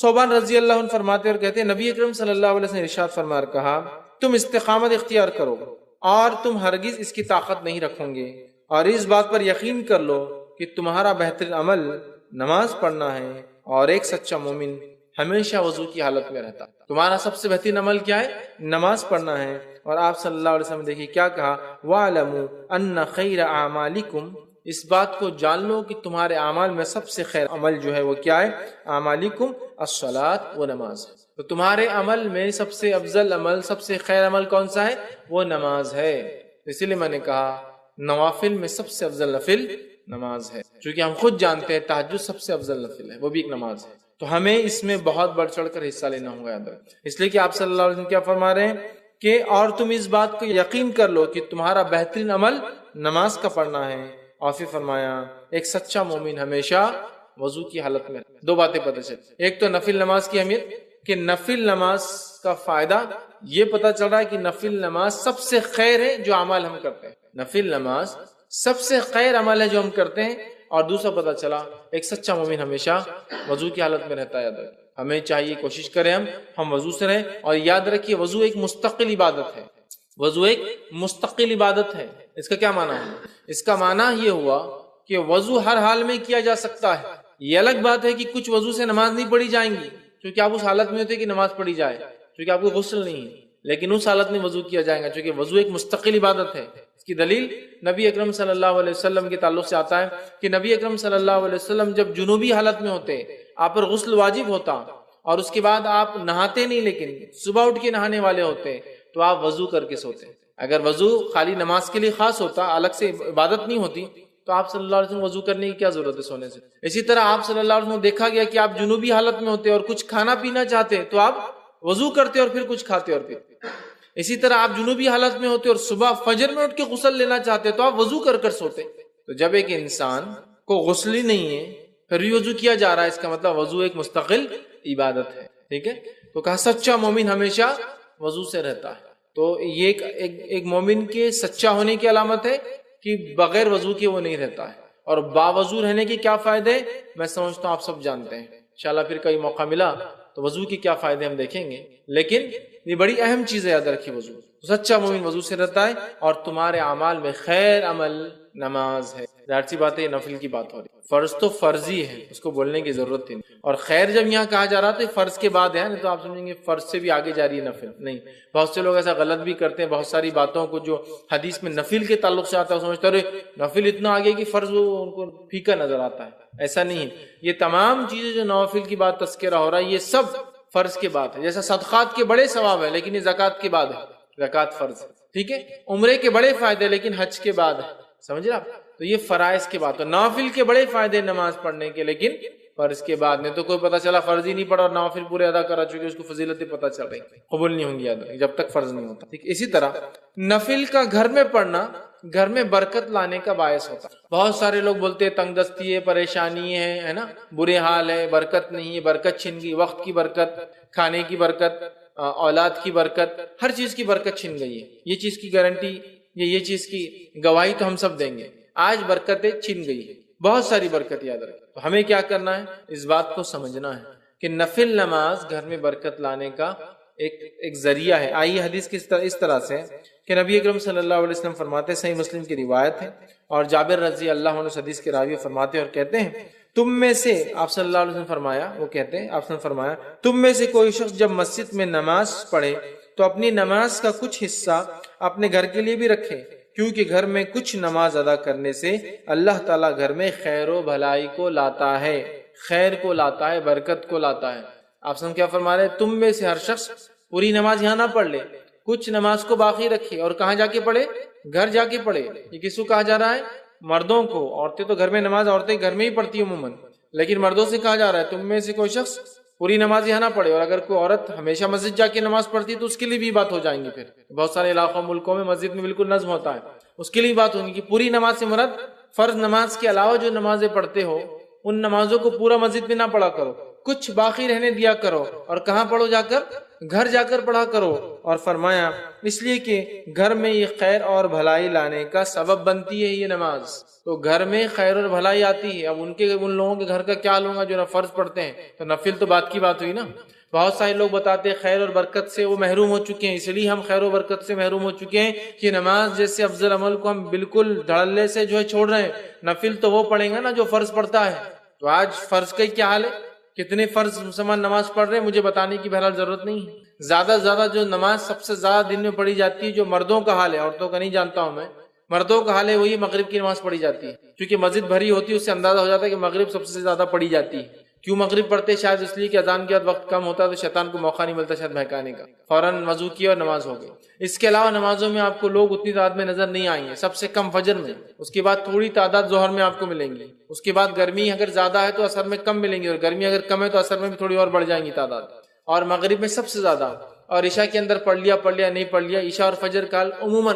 ثوبان رضی اللہ عنہ فرماتے اور کہتے ہیں نبی اکرم صلی اللہ علیہ وسلم نے ارشاد فرمایا کہا تم استقامت اختیار کرو اور تم ہرگز اس کی طاقت نہیں رکھو گے، اور اس بات پر یقین کر لو کہ تمہارا بہترین عمل نماز پڑھنا ہے، اور ایک سچا مومن ہمیشہ وضو کی حالت میں رہتا. تمہارا سب سے بہترین عمل کیا ہے؟ نماز پڑھنا ہے. اور آپ صلی اللہ علیہ وسلم دیکھیے کیا کہا، وَاعْلَمُوا أَنَّ خَيْرَ أَعْمَالِكُمْ، اس بات کو جان لو کہ تمہارے اعمال میں سب سے خیر عمل جو ہے وہ کیا ہے؟ اعمالکم الصلاۃ، وہ نماز ہے. تو تمہارے عمل میں سب سے افضل عمل، سب سے خیر عمل کون سا ہے؟ وہ نماز ہے. اسی لیے میں نے کہا نوافل میں سب سے افضل نفل نماز ہے، چونکہ ہم خود جانتے ہیں تہجد سب سے افضل نفل ہے، وہ بھی ایک نماز ہے. تو ہمیں اس میں بہت بڑھ چڑھ کر حصہ لینا ہوگا یاد رکھ. اس لیے کہ آپ صلی اللہ علیہ وسلم کیا فرما رہے ہیں کہ اور تم اس بات کو یقین کر لو کہ تمہارا بہترین عمل نماز کا پڑھنا ہے. اور پھر فرمایا ایک سچا مومن ہمیشہ وضو کی حالت میں. دو باتیں پتہ چلتی، ایک تو نفل نماز کی اہمیت کہ نفل نماز کا فائدہ یہ پتہ چل رہا ہے کہ نفل نماز سب سے خیر ہے جو اعمال ہم کرتے ہیں. نفل نماز سب سے خیر عمل ہے جو ہم کرتے ہیں. اور دوسرا پتہ چلا ایک سچا مومن ہمیشہ وضو کی حالت میں رہتا ہے. یاد رکھیں ہمیں چاہیے کوشش کریں ہم وضو سے رہیں. اور یاد رکھیے وضو ایک مستقل عبادت ہے. وضو ایک مستقل عبادت ہے. اس کا کیا معنی ہے؟ اس کا معنی یہ ہوا کہ وضو ہر حال میں کیا جا سکتا ہے. یہ الگ بات ہے کہ کچھ وضو سے نماز نہیں پڑھی جائیں گی کیونکہ آپ اس حالت میں ہوتے کہ نماز پڑھی جائے، کیونکہ آپ کو غسل نہیں ہے، لیکن اس حالت میں وضو کیا جائے گا کیونکہ وضو ایک مستقل عبادت ہے. اس کی دلیل نبی اکرم صلی اللہ علیہ وسلم کے تعلق سے آتا ہے کہ نبی اکرم صلی اللہ علیہ وسلم جب جنوبی حالت میں ہوتے آپ پر غسل واجب ہوتا اور اس کے بعد آپ نہاتے نہیں، لیکن صبح اٹھ کے نہانے والے ہوتے تو آپ وضو کر کے سوتے. اگر وضو خالی نماز کے لیے خاص ہوتا، الگ سے عبادت نہیں ہوتی، تو آپ صلی اللہ علیہ وسلم وضو کرنے کی کیا ضرورت ہے سونے سے. اسی طرح آپ صلی اللہ علیہ وسلم دیکھا گیا کہ آپ جنوبی حالت میں ہوتے اور کچھ کھانا پینا چاہتے تو آپ وضو کرتے اور پھر کچھ کھاتے اور پیتے. اسی طرح آپ جنوبی حالت میں ہوتے اور صبح فجر میں اٹھ کے غسل لینا چاہتے تو آپ وضو کر کر سوتے. تو جب ایک انسان کو غسل ہی نہیں ہے پھر بھی وضو کیا جا رہا ہے، اس کا مطلب وضو ایک مستقل عبادت ہے. ٹھیک ہے، تو کہا سچا مومن ہمیشہ وضو سے رہتا ہے. تو یہ ایک مومن کے سچا ہونے کی علامت ہے کہ بغیر وضو کے وہ نہیں رہتا ہے. اور باوضو رہنے کے کیا فائدے میں سمجھتا ہوں آپ سب جانتے ہیں. انشاءاللہ پھر کئی موقع ملا تو وضو کے کیا فائدے ہم دیکھیں گے، لیکن یہ بڑی اہم چیز ہے یاد رکھیے. وضو سچا مومن وضو سے رہتا ہے اور تمہارے اعمال میں خیر عمل نماز ہے. ظاہر سی بات ہے یہ نفل کی بات ہو رہی ہے. فرض تو فرض ہی ہے، اس کو بولنے کی ضرورت نہیں. اور خیر جب یہاں کہا جا رہا تو فرض کے بعد ہے، نہیں تو آپ سمجھیں گے فرض سے بھی آگے جا رہی ہے نفل. نہیں، بہت سے لوگ ایسا غلط بھی کرتے ہیں. بہت ساری باتوں کو جو حدیث میں نفل کے تعلق سے آتا ہے سمجھتے ہیں نفل اتنا آگے کہ فرض ان کو پھیکا نظر آتا ہے. ایسا نہیں ہے. یہ تمام چیزیں جو نوافل کی بات تذکرہ ہو رہا ہے یہ سب فرض کے بعد ہے. جیسا صدقات کے بڑے ثواب ہے لیکن یہ زکوٰۃ کے بعد ہے. زکوٰۃ فرض ہے، ٹھیک ہے. عمرے کے بڑے فائدے لیکن حج کے بعد ہے. سمجھ رہے آپ؟ تو یہ فرائض کے بعد. تو نوافل کے بڑے فائدے نماز پڑھنے کے لیکن فرض کے بعد. نہیں تو کوئی پتہ چلا فرض ہی نہیں پڑھا اور نوافل پورے ادا کرا چکے، اس کو فضیلتیں پتہ چل رہی، قبول نہیں ہوں گی یاد جب تک فرض نہیں ہوتا. ٹھیک. اسی طرح نفل کا گھر میں پڑھنا گھر میں برکت لانے کا باعث ہوتا. بہت سارے لوگ بولتے ہیں تنگ دستی ہے، پریشانی ہے نا، برے حال ہے، برکت نہیں ہے، برکت چھن گئی، وقت کی برکت، کھانے کی برکت، اولاد کی برکت، ہر چیز کی برکت چھن گئی ہے. یہ چیز کی گارنٹی، یہ چیز کی گواہی تو ہم سب دیں گے. آج برکتیں چھن گئی ہے، بہت ساری برکت یاد رکھیں. تو ہمیں کیا کرنا ہے؟ اس بات کو سمجھنا ہے کہ نفل نماز گھر میں برکت لانے کا ایک ذریعہ ہے. آئیے حدیث اس طرح سے کہ نبی اکرم صلی اللہ علیہ وسلم فرماتے، صحیح مسلم کی روایت ہے اور جابر رضی اللہ عنہ حدیث کے راوی فرماتے اور کہتے ہیں تم میں سے، آپ صلی اللہ علیہ وسلم فرمایا، وہ کہتے ہیں آپ صلی اللہ علیہ وسلم فرمایا تم میں سے کوئی شخص جب مسجد میں نماز پڑھے تو اپنی نماز کا کچھ حصہ اپنے گھر کے لیے بھی رکھے، کیونکہ گھر میں کچھ نماز ادا کرنے سے اللہ تعالیٰ گھر میں خیر و بھلائی کو لاتا ہے، خیر کو لاتا ہے، برکت کو لاتا ہے. آپ صلی اللہ علیہ وسلم کیا فرما رہے ہیں؟ تم میں سے ہر شخص پوری نماز یہاں نہ پڑھ لے، کچھ نماز کو باقی رکھے. اور کہاں جا کے پڑھے؟ گھر جا کے پڑھے. یہ کس کو کہا جا رہا ہے؟ مردوں کو. عورتیں تو گھر میں نماز عورتیں گھر میں ہی پڑھتی ہیں عموماً، لیکن مردوں سے کہا جا رہا ہے تم میں سے کوئی شخص پوری نماز یہاں نہ پڑھے. اور اگر کوئی عورت ہمیشہ مسجد جا کے نماز پڑھتی ہے تو اس کے لیے بھی بات ہو جائیں گی. پھر بہت سارے علاقوں ملکوں میں مسجد میں بالکل نظم ہوتا ہے، اس کے لیے بات ہوگی کہ پوری نماز سے مراد فرض نماز کے علاوہ جو نمازیں پڑھتے ہو ان نمازوں کو پورا مسجد میں نہ پڑھا کرو، کچھ باقی رہنے دیا کرو. اور کہاں پڑھو؟ جا کر گھر جا کر پڑھا کرو. اور فرمایا اس لیے کہ گھر میں یہ خیر اور بھلائی لانے کا سبب بنتی ہے یہ نماز. تو گھر میں خیر اور بھلائی آتی ہے. اب ان لوگوں کے گھر کا کیا حال ہوگا جو نہ فرض پڑھتے ہیں؟ تو نفل تو بات کی بات ہوئی نا. بہت سارے لوگ بتاتے ہیں خیر اور برکت سے وہ محروم ہو چکے ہیں، اس لیے ہم خیر و برکت سے محروم ہو چکے ہیں کہ نماز جیسے افضل عمل کو ہم بالکل دھڑلے سے جو ہے چھوڑ رہے ہیں. نفل تو وہ پڑھیں گا نا جو فرض پڑھتا ہے. تو آج فرض کا کیا حال ہے؟ کتنے فرض مسلمان نماز پڑھ رہے ہیں مجھے بتانے کی بہرحال ضرورت نہیں ہے. زیادہ سے زیادہ جو نماز سب سے زیادہ دن میں پڑھی جاتی ہے، جو مردوں کا حال ہے، عورتوں کا نہیں جانتا ہوں میں، مردوں کا حال ہے وہی مغرب کی نماز پڑھی جاتی ہے. کیونکہ مسجد بھری ہوتی ہے، اس سے اندازہ ہو جاتا ہے کہ مغرب سب سے زیادہ پڑھی جاتی ہے. کیوں مغرب پڑھتے؟ شاید اس لیے کہ اذان کے بعد وقت کم ہوتا ہے تو شیطان کو موقع نہیں ملتا شاید بہکانے کا. فوراً وضو کیا اور نماز ہو گئی. اس کے علاوہ نمازوں میں آپ کو لوگ اتنی تعداد میں نظر نہیں آئیں گے، سب سے کم فجر میں، اس کے بعد تھوڑی تعداد ظہر میں آپ کو ملیں گی، اس کے بعد گرمی اگر زیادہ ہے تو عصر میں کم ملیں گی، اور گرمی اگر کم ہے تو عصر میں بھی تھوڑی اور بڑھ جائیں گی تعداد، اور مغرب میں سب سے زیادہ، اور عشاء کے اندر پڑھ لیا نہیں پڑھ لیا. عشاء اور فجر کا حال عموماً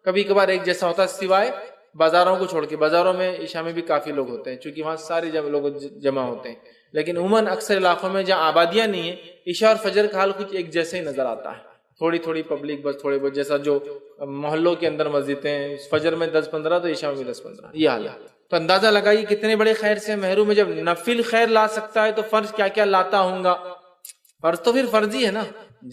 کبھی کبھار ایک جیسا ہوتا ہے، سوائے بازاروں کو چھوڑ کے. بازاروں میں عشاء میں بھی کافی لوگ ہوتے ہیں چونکہ وہاں سارے لوگ جمع ہوتے ہیں، لیکن عموماً اکثر علاقوں میں جہاں آبادیاں نہیں ہیں عشاء اور فجر کا حال کچھ ایک جیسے ہی نظر آتا ہے. تھوڑی پبلک، بس تھوڑے بہت، جیسا جو محلوں کے اندر مسجدیں ہیں، فجر میں 10-15 تو عشاء میں بھی 10-15، یہ حال ہے. تو اندازہ لگائیے کتنے بڑے خیر سے محروم ہے. جب نفل خیر لا سکتا ہے تو فرض کیا کیا لاتا ہوں گا. فرض تو پھر فرض ہی ہے نا.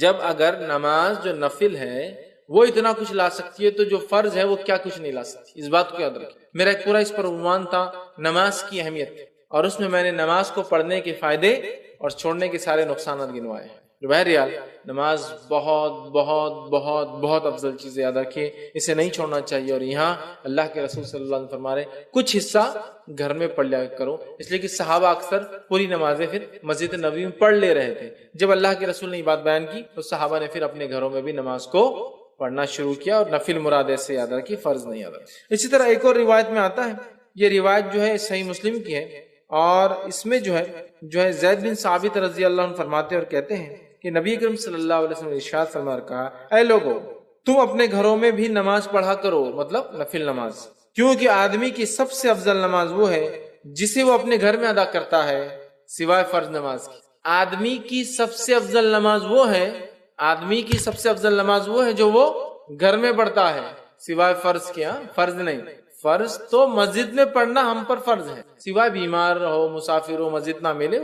جب اگر نماز جو نفل ہے وہ اتنا کچھ لا سکتی ہے تو جو فرض ہے وہ کیا کچھ نہیں لا سکتی. اس بات کو یاد رکھیں. میرا ایک پورا اس پر عنوان تھا نماز کی اہمیت، اور اس میں نے نماز کو پڑھنے کے فائدے اور چھوڑنے کے سارے نقصانات گنوائے ہیں. بہرحال نماز بہت بہت بہت بہت افضل چیز ہے، یاد رکھیے اسے نہیں چھوڑنا چاہیے. اور یہاں اللہ کے رسول صلی اللہ علیہ وسلم فرما رہے ہیں کچھ حصہ گھر میں پڑھ لیا کرو، اس لیے کہ صحابہ اکثر پوری نمازیں پھر مسجد نبوی میں پڑھ لے رہے تھے. جب اللہ کے رسول نے یہ بات بیان کی تو صحابہ نے پھر اپنے گھروں میں بھی نماز کو پڑھنا شروع کیا، اور نفل مراد سے یاد رکھی، فرض نہیں یاد رکھی. اسی طرح ایک اور روایت میں آتا ہے، یہ روایت جو ہے صحیح مسلم کی ہے، اور اس میں جو ہے زید بن ثابت رضی اللہ عنہ فرماتے اور کہتے ہیں کہ نبی اکرم صلی اللہ علیہ وسلم نے ارشاد فرما کہا، اے لوگو تم اپنے گھروں میں بھی نماز پڑھا کرو، مطلب نفل نماز، کیونکہ آدمی کی سب سے افضل نماز وہ ہے جسے وہ اپنے گھر میں ادا کرتا ہے سوائے فرض نماز کی. آدمی کی سب سے افضل نماز وہ ہے، آدمی کی سب سے افضل نماز وہ ہے جو وہ گھر میں پڑھتا ہے سوائے فرض کے. فرض نہیں، فرض تو مسجد میں پڑھنا ہم پر فرض ہے، سوائے بیمار ہو، مسافر ہو، مسجد نہ ملے،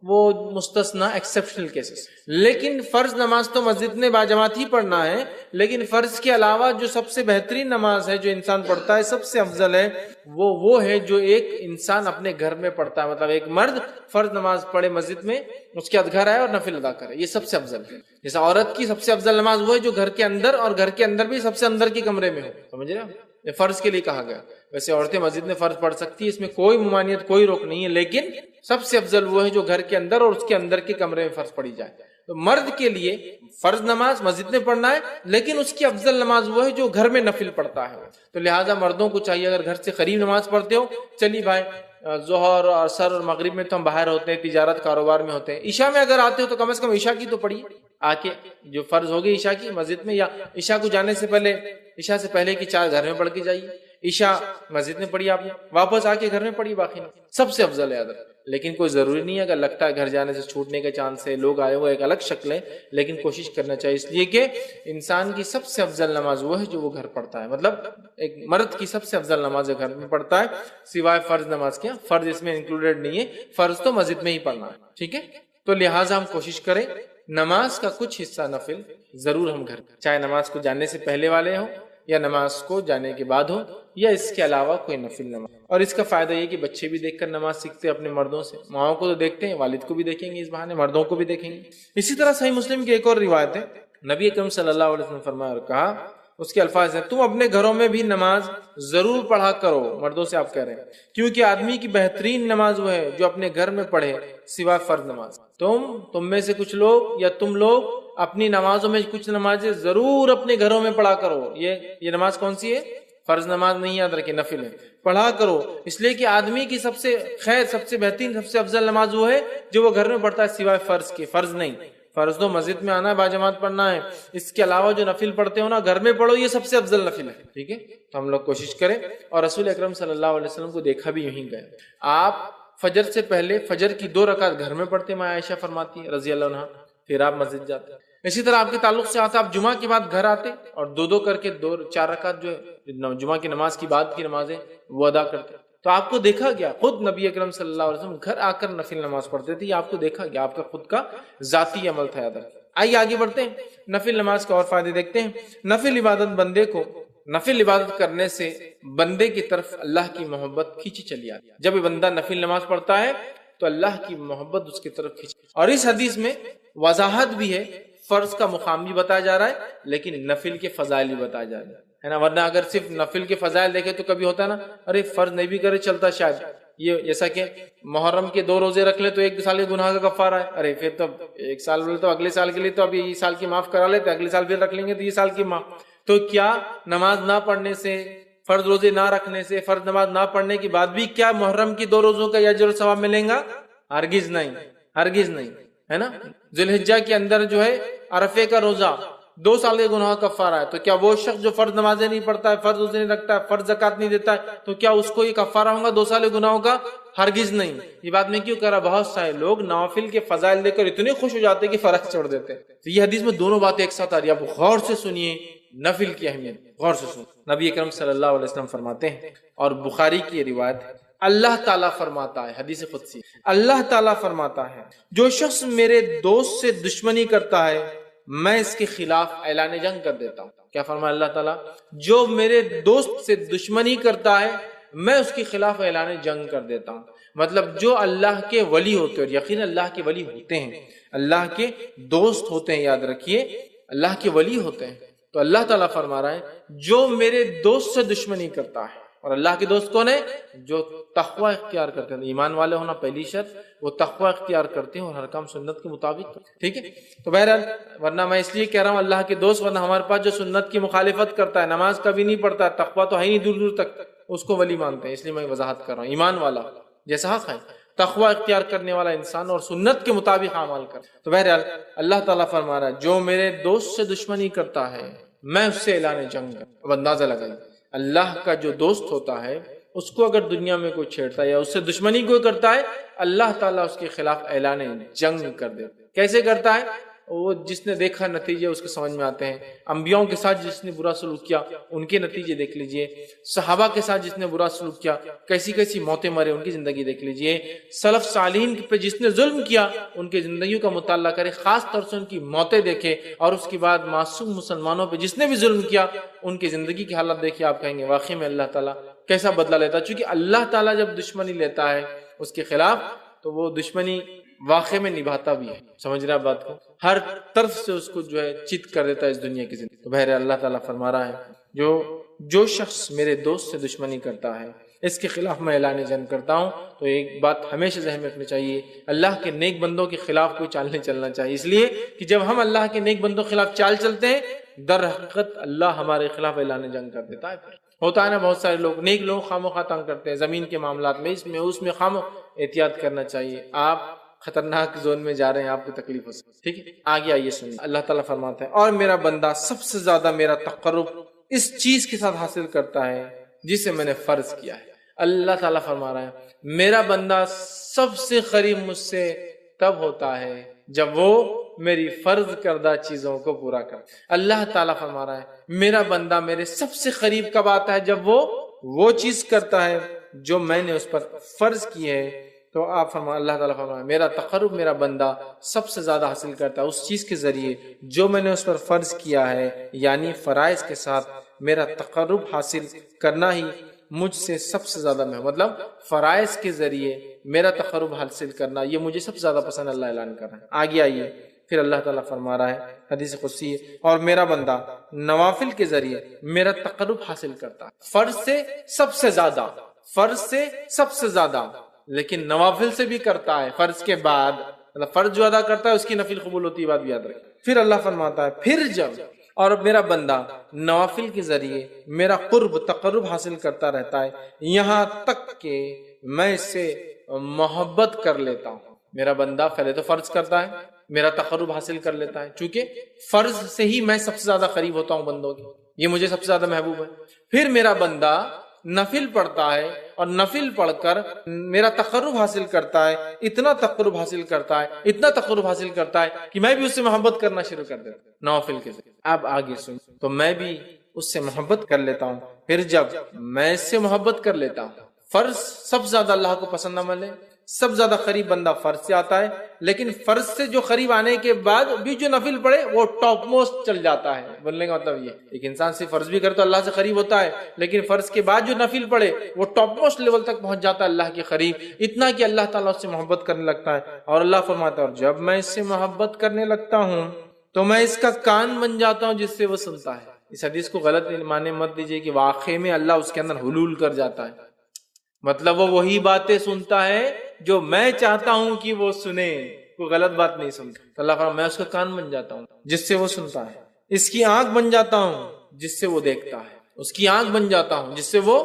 وہ مستثنا ایکسیپشنل کیسز. لیکن فرض نماز تو مسجد میں باجماعت ہی پڑھنا ہے. لیکن فرض کے علاوہ جو سب سے بہترین نماز ہے جو انسان پڑھتا ہے، سب سے افضل ہے، وہ ہے جو ایک انسان اپنے گھر میں پڑھتا ہے. مطلب ایک مرد فرض نماز پڑھے مسجد میں، اس کے بعد گھر آئے اور نفل ادا کرے، یہ سب سے افضل ہے. جیسا عورت کی سب سے افضل نماز وہ ہے جو گھر کے اندر، اور گھر کے اندر بھی سب سے اندر کے کمرے میں ہو. سمجھ رہے ہو؟ یہ فرض کے لیے کہا گیا. ویسے عورتیں مسجد میں فرض پڑھ سکتی ہے، اس میں کوئی ممانعت، کوئی روک نہیں ہے، لیکن سب سے افضل وہ ہے جو گھر کے اندر اور اس کے اندر کے کمرے میں فرض پڑھی جائے. تو مرد کے لیے فرض نماز مسجد میں پڑھنا ہے، لیکن اس کی افضل نماز وہ ہے جو گھر میں نفل پڑھتا ہے. تو لہٰذا مردوں کو چاہیے، اگر گھر سے قریب نماز پڑھتے ہو، چلیے بھائی ظہر اور عصر اور مغرب میں تو ہم باہر ہوتے ہیں، تجارت کاروبار میں ہوتے ہیں، عشاء میں اگر آتے ہو تو کم از کم عشاء کی تو پڑھیے آ کے، جو فرض ہوگی عشاء کی مسجد میں، یا عشاء کو جانے سے پہلے، عشاء سے پہلے کی 4 گھر میں پڑھ کے جائیے، عشاء مسجد میں پڑھی آپ نے، واپس آ کے گھر میں پڑھی، باقی نہیں. سب سے افضل ہے یاد رکھ. لیکن کوئی ضروری نہیں ہے، اگر لگتا ہے گھر جانے سے چھوٹنے کا چانس ہے، لوگ آئے، وہ ایک الگ شکل ہے، لیکن کوشش کرنا چاہیے، اس لیے کہ انسان کی سب سے افضل نماز وہ ہے جو وہ گھر پڑھتا ہے. مطلب ایک مرد کی سب سے افضل نماز گھر میں پڑھتا ہے سوائے فرض نماز کے. فرض اس میں انکلوڈیڈ نہیں ہے، فرض تو مسجد میں ہی پڑھنا ہے. ٹھیک ہے، تو لہٰذا ہم کوشش کریں نماز کا کچھ حصہ نفل ضرور ہم گھر، چاہے نماز کو جانے سے پہلے والے ہوں یا نماز کو جانے کے بعد ہو، یا اس کے علاوہ کوئی نفل نماز. اور اس کا فائدہ یہ کہ بچے بھی دیکھ کر نماز سیکھتے ہیں اپنے مردوں سے. ماؤں کو تو دیکھتے ہیں، والد کو بھی دیکھیں گے، اس بہانے مردوں کو بھی دیکھیں گے. اسی طرح صحیح مسلم کی ایک اور روایت ہے، نبی اکرم صلی اللہ علیہ وسلم فرمایا اور کہا، اس کے الفاظ ہیں، تم اپنے گھروں میں بھی نماز ضرور پڑھا کرو. مردوں سے آپ کہہ رہے ہیں، کیونکہ آدمی کی بہترین نماز وہ ہے جو اپنے گھر میں پڑھے سوائے فرض نماز. تم میں سے کچھ لوگ یا تم لوگ اپنی نمازوں میں کچھ نمازیں ضرور اپنے گھروں میں پڑھا کرو. یہ نماز کون سی ہے؟ فرض نماز نہیں، یاد رکھیں نفل ہے، پڑھا کرو. اس لیے کہ آدمی کی سب سے خیر، سب سے بہترین، سب سے افضل نماز وہ ہے جو وہ گھر میں پڑھتا ہے سوائے فرض کے. فرض نہیں، فرض تو مسجد میں آنا ہے، باجماعت پڑھنا ہے. اس کے علاوہ جو نفل پڑھتے ہو نا، گھر میں پڑھو، یہ سب سے افضل نفل ہے. ٹھیک ہے، تو ہم لوگ کوشش کریں. اور رسول اکرم صلی اللہ علیہ وسلم کو دیکھا بھی یہیں گئے، آپ فجر سے پہلے فجر کی 2 رکعت گھر میں پڑھتے، ماں عائشہ فرماتی ہے رضی اللہ عنہا، پھر آپ مسجد جاتے. اسی طرح آپ کے تعلق سے آتا، آپ جمعہ کے بعد گھر آتے اور 2 کر کے 4 رکعت جو ہے جمعہ کی نماز کی بعد کی نمازیں وہ ادا کرتے. تو آپ کو دیکھا گیا، خود نبی اکرم صلی اللہ علیہ وسلم گھر آ کر نفل نماز پڑھتے تھے. یہ آپ کو دیکھا گیا، آپ کا خود کا ذاتی عمل تھا. یاد رکھیں. آئیے آگے بڑھتے ہیں، نفل نماز کا اور فائدے دیکھتے ہیں. نفل عبادت کرنے سے بندے کی طرف اللہ کی محبت کھینچی چلی آتی ہے. جب بندہ نفل نماز پڑھتا ہے تو اللہ کی محبت اس کی طرف کھینچ. اور اس حدیث میں وضاحت بھی ہے، فرض کا مقام بھی بتایا جا رہا ہے لیکن نفل کے فضائل بھی بتایا جا رہا ہے نا. ورنہ اگر صرف نفل کے فضائل دیکھے تو کبھی ہوتا ہے نا، ارے فرض نہیں بھی کرے چلتا شاید. یہ جیسا کہ محرم کے 2 روزے رکھ لے تو 1 سال کے گناہ کا کفارہ ہے. ارے پھر تو 1 سال بولے تو اگلے سال کے لیے تو ابھی یہ سال کی معاف کرا لیتے، اگلے سال پھر رکھ لیں گے تو یہ سال کی معاف. تو کیا نماز نہ پڑھنے سے، فرض روزے نہ رکھنے سے، فرض نماز نہ پڑھنے کے بعد بھی کیا محرم کی 2 روزوں کا اجر و ثواب ملیں گا؟ ہرگز نہیں، ہرگز نہیں، ہے نا. ذی الحجہ کے اندر جو ہے عرفے کا روزہ 2 سال کے گناہ کا کفارہ ہے. تو کیا وہ شخص جو فرض نمازیں نہیں پڑھتا ہے، فرض روزے نہیں رکھتا ہے، فرض زکات نہیں دیتا ہے، تو کیا اس کو یہ کفارہ ہوگا 2 سال کے گناہوں کا؟ ہرگز نہیں. یہ بات میں کیوں کہہ رہا، بہت سارے لوگ نوافل کے فضائل دیکھ کر اتنے خوش ہو جاتے کہ فرض چھوڑ دیتے. تو یہ حدیث میں دونوں باتیں ایک ساتھ آ رہی ہیں. آپ غور سے سنیے نفل کی اہمیت، غور سے سنیے. نبی اکرم صلی اللہ علیہ وسلم فرماتے ہیں، اور بخاری کی یہ روایت ہے، اللہ تعالیٰ فرماتا ہے، حدیث قدسی، اللہ تعالیٰ فرماتا ہے جو شخص میرے دوست سے دشمنی کرتا ہے میں اس کے خلاف اعلان جنگ کر دیتا ہوں. کیا فرمایا اللہ تعالیٰ؟ جو میرے دوست سے دشمنی کرتا ہے میں اس کے خلاف اعلان جنگ کر دیتا ہوں. مطلب جو اللہ کے ولی ہوتے ہیں، اور یقین اللہ کے ولی ہوتے ہیں، اللہ کے دوست ہوتے ہیں، یاد رکھیے اللہ کے ولی ہوتے ہیں. تو اللہ تعالیٰ فرما رہا ہے جو میرے دوست سے دشمنی کرتا ہے. اور اللہ کے دوست کون ہے؟ جو تقوی اختیار کرتے ہیں. ایمان والے ہونا پہلی شرط، وہ تقوی اختیار کرتے ہیں اور ہر کام سنت کے مطابق. ٹھیک ہے. تو بہرحال ورنہ میں اس لیے کہہ رہا ہوں اللہ کے دوست، ورنہ ہمارے پاس جو سنت کی مخالفت کرتا ہے، نماز کبھی نہیں پڑھتا، تقوی تو ہے ہی نہیں دور دور تک، اس کو ولی مانتے ہیں. اس لیے میں وضاحت کر رہا ہوں. ایمان والا جیسا حق ہے، تقوی اختیار کرنے والا انسان اور سنت کے مطابق اعمال کر. تو بہرحال اللہ تعالیٰ فرما رہا ہے جو میرے دوست سے دشمنی کرتا ہے میں اس سے اعلان جنگ کرتا. اب اندازہ لگائیے، اللہ کا جو دوست ہوتا ہے اس کو اگر دنیا میں کوئی چھیڑتا ہے یا اس سے دشمنی کوئی کرتا ہے، اللہ تعالیٰ اس کے خلاف اعلان جنگ کر دیتا. کیسے کرتا ہے؟ وہ جس نے دیکھا نتیجے اس کے سمجھ میں آتے ہیں. انبیاء کے ساتھ جس نے برا سلوک کیا ان کے نتیجے دیکھ لیجئے، صحابہ کے ساتھ جس نے برا سلوک کیا کیسی کیسی موتیں مرے ان کی زندگی دیکھ لیجئے، سلف صالحین پہ جس نے ظلم کیا ان کی زندگیوں کا مطالعہ کرے، خاص طور سے ان کی موتیں دیکھے، اور اس کے بعد معصوم مسلمانوں پہ جس نے بھی ظلم کیا ان کی زندگی کی حالت دیکھے. آپ کہیں گے واقعی میں اللہ تعالیٰ کیسا بدلہ لیتا ہے. چونکہ اللہ تعالیٰ جب دشمنی لیتا ہے اس کے خلاف تو وہ دشمنی واقع میں نبھاتا بھی ہے. سمجھ رہا بات کو؟ ہر طرف سے اس کو جو ہے چت کر دیتا ہے اس دنیا کی زندگی. تو بہرحال اللہ تعالیٰ فرما رہا ہے جو شخص میرے دوست سے دشمنی کرتا ہے اس کے خلاف میں اعلان جنگ کرتا ہوں. تو ایک بات ہمیشہ ذہن میں رکھنی چاہیے، اللہ کے نیک بندوں کے خلاف کوئی چال نہیں چلنا چاہیے. اس لیے کہ جب ہم اللہ کے نیک بندوں کے خلاف چال چلتے ہیں در حقیقت اللہ ہمارے خلاف اعلان جنگ کر دیتا ہے. پھر ہوتا ہے نا بہت سارے لوگ، نیک لوگ خواہ تنگ کرتے ہیں زمین کے معاملات میں، اس میں احتیاط کرنا چاہیے. آپ خطرناک زون میں جا رہے ہیں، آپ کو تکلیف ہو سکتی. ٹھیک ہے، آگے آئیے سنیے. اللہ تعالیٰ فرماتا ہے اور میرا بندہ سب سے زیادہ میرا تقرب اس چیز کے ساتھ حاصل کرتا ہے جسے میں نے فرض کیا ہے. اللہ تعالیٰ فرما رہا ہے میرا بندہ سب سے قریب مجھ سے تب ہوتا ہے جب وہ میری فرض کردہ چیزوں کو پورا کرتا ہے. اللہ تعالیٰ فرما رہا ہے میرا بندہ میرے سب سے قریب کب آتا ہے؟ جب وہ چیز کرتا ہے جو میں نے اس پر فرض کی ہے. تو آپ اللہ تعالیٰ فرمائے میرا تقرب میرا بندہ سب سے زیادہ حاصل کرتا ہے اس چیز کے ذریعے جو میں نے اس پر فرض کیا ہے، یعنی فرائض کے ساتھ میرا تقرب حاصل کرنا ہی مجھ سے سب سے زیادہ مطلب فرائض کے ذریعے میرا تقرب حاصل کرنا یہ مجھے سب سے زیادہ پسند اللہ اعلان کر رہا ہے. آگے آئیے پھر اللہ تعالیٰ فرما رہا ہے حدیث قدسی اور میرا بندہ نوافل کے ذریعے میرا تقرب حاصل کرتا ہے فرض سے سب سے زیادہ لیکن نوافل سے بھی کرتا ہے. فرض کے بعد مطلب فرض جو ادا کرتا ہے اس کی نفل قبول ہوتی ہے، بات بھی یاد رکھیں. پھر اللہ فرماتا ہے پھر جب اور میرا بندہ نوافل کے ذریعے میرا تقرب حاصل کرتا رہتا ہے یہاں تک کہ میں اس سے محبت کر لیتا ہوں. میرا بندہ پہلے تو فرض کرتا ہے، میرا تقرب حاصل کر لیتا ہے، چونکہ فرض سے ہی میں سب سے زیادہ قریب ہوتا ہوں بندوں کی، یہ مجھے سب سے زیادہ محبوب ہے. پھر میرا بندہ نفل پڑھتا ہے اور نفل پڑھ کر میرا تقرب حاصل کرتا ہے، اتنا تقرب حاصل کرتا ہے کہ میں بھی اس سے محبت کرنا شروع کر دیتا ہوں نوافل کے ذریعے. اب آگے سن، تو میں بھی اس سے محبت کر لیتا ہوں. پھر جب میں اس سے محبت کر لیتا ہوں، فرض سب سے زیادہ اللہ کو پسند نہ ملے، سب زیادہ قریب بندہ فرض سے آتا ہے، لیکن فرض سے جو قریب آنے کے بعد بھی جو نفل پڑھے وہ ٹاپ موسٹ چل جاتا ہے۔ بولنے کا مطلب یہ ایک انسان صرف فرض بھی کرے تو اللہ سے قریب ہوتا ہے، لیکن فرض کے بعد جو نفل پڑھے وہ ٹاپ موسٹ لیول تک پہنچ جاتا ہے اللہ کے قریب، اتنا کہ اللہ تعالیٰ اس سے محبت کرنے لگتا ہے۔ اور اللہ فرماتا ہے اور جب میں اس سے محبت کرنے لگتا ہوں تو میں اس کا کان بن جاتا ہوں جس سے وہ سنتا ہے۔ اس حدیث کو غلط معنی مت دیجیے کہ واقعے میں اللہ اس کے اندر حلول کر جاتا ہے، مطلب وہ وہی باتیں سنتا ہے جو میں چاہتا ہوں کہ وہ سنے، کوئی غلط بات نہیں سنتا۔ تو اللہ فرماتا ہے میں اس کا کان بن جاتا ہوں جس سے وہ سنتا ہے، اس کی آنکھ بن جاتا ہوں جس سے وہ دیکھتا ہے، اس کی آنکھ بن جاتا ہوں جس سے وہ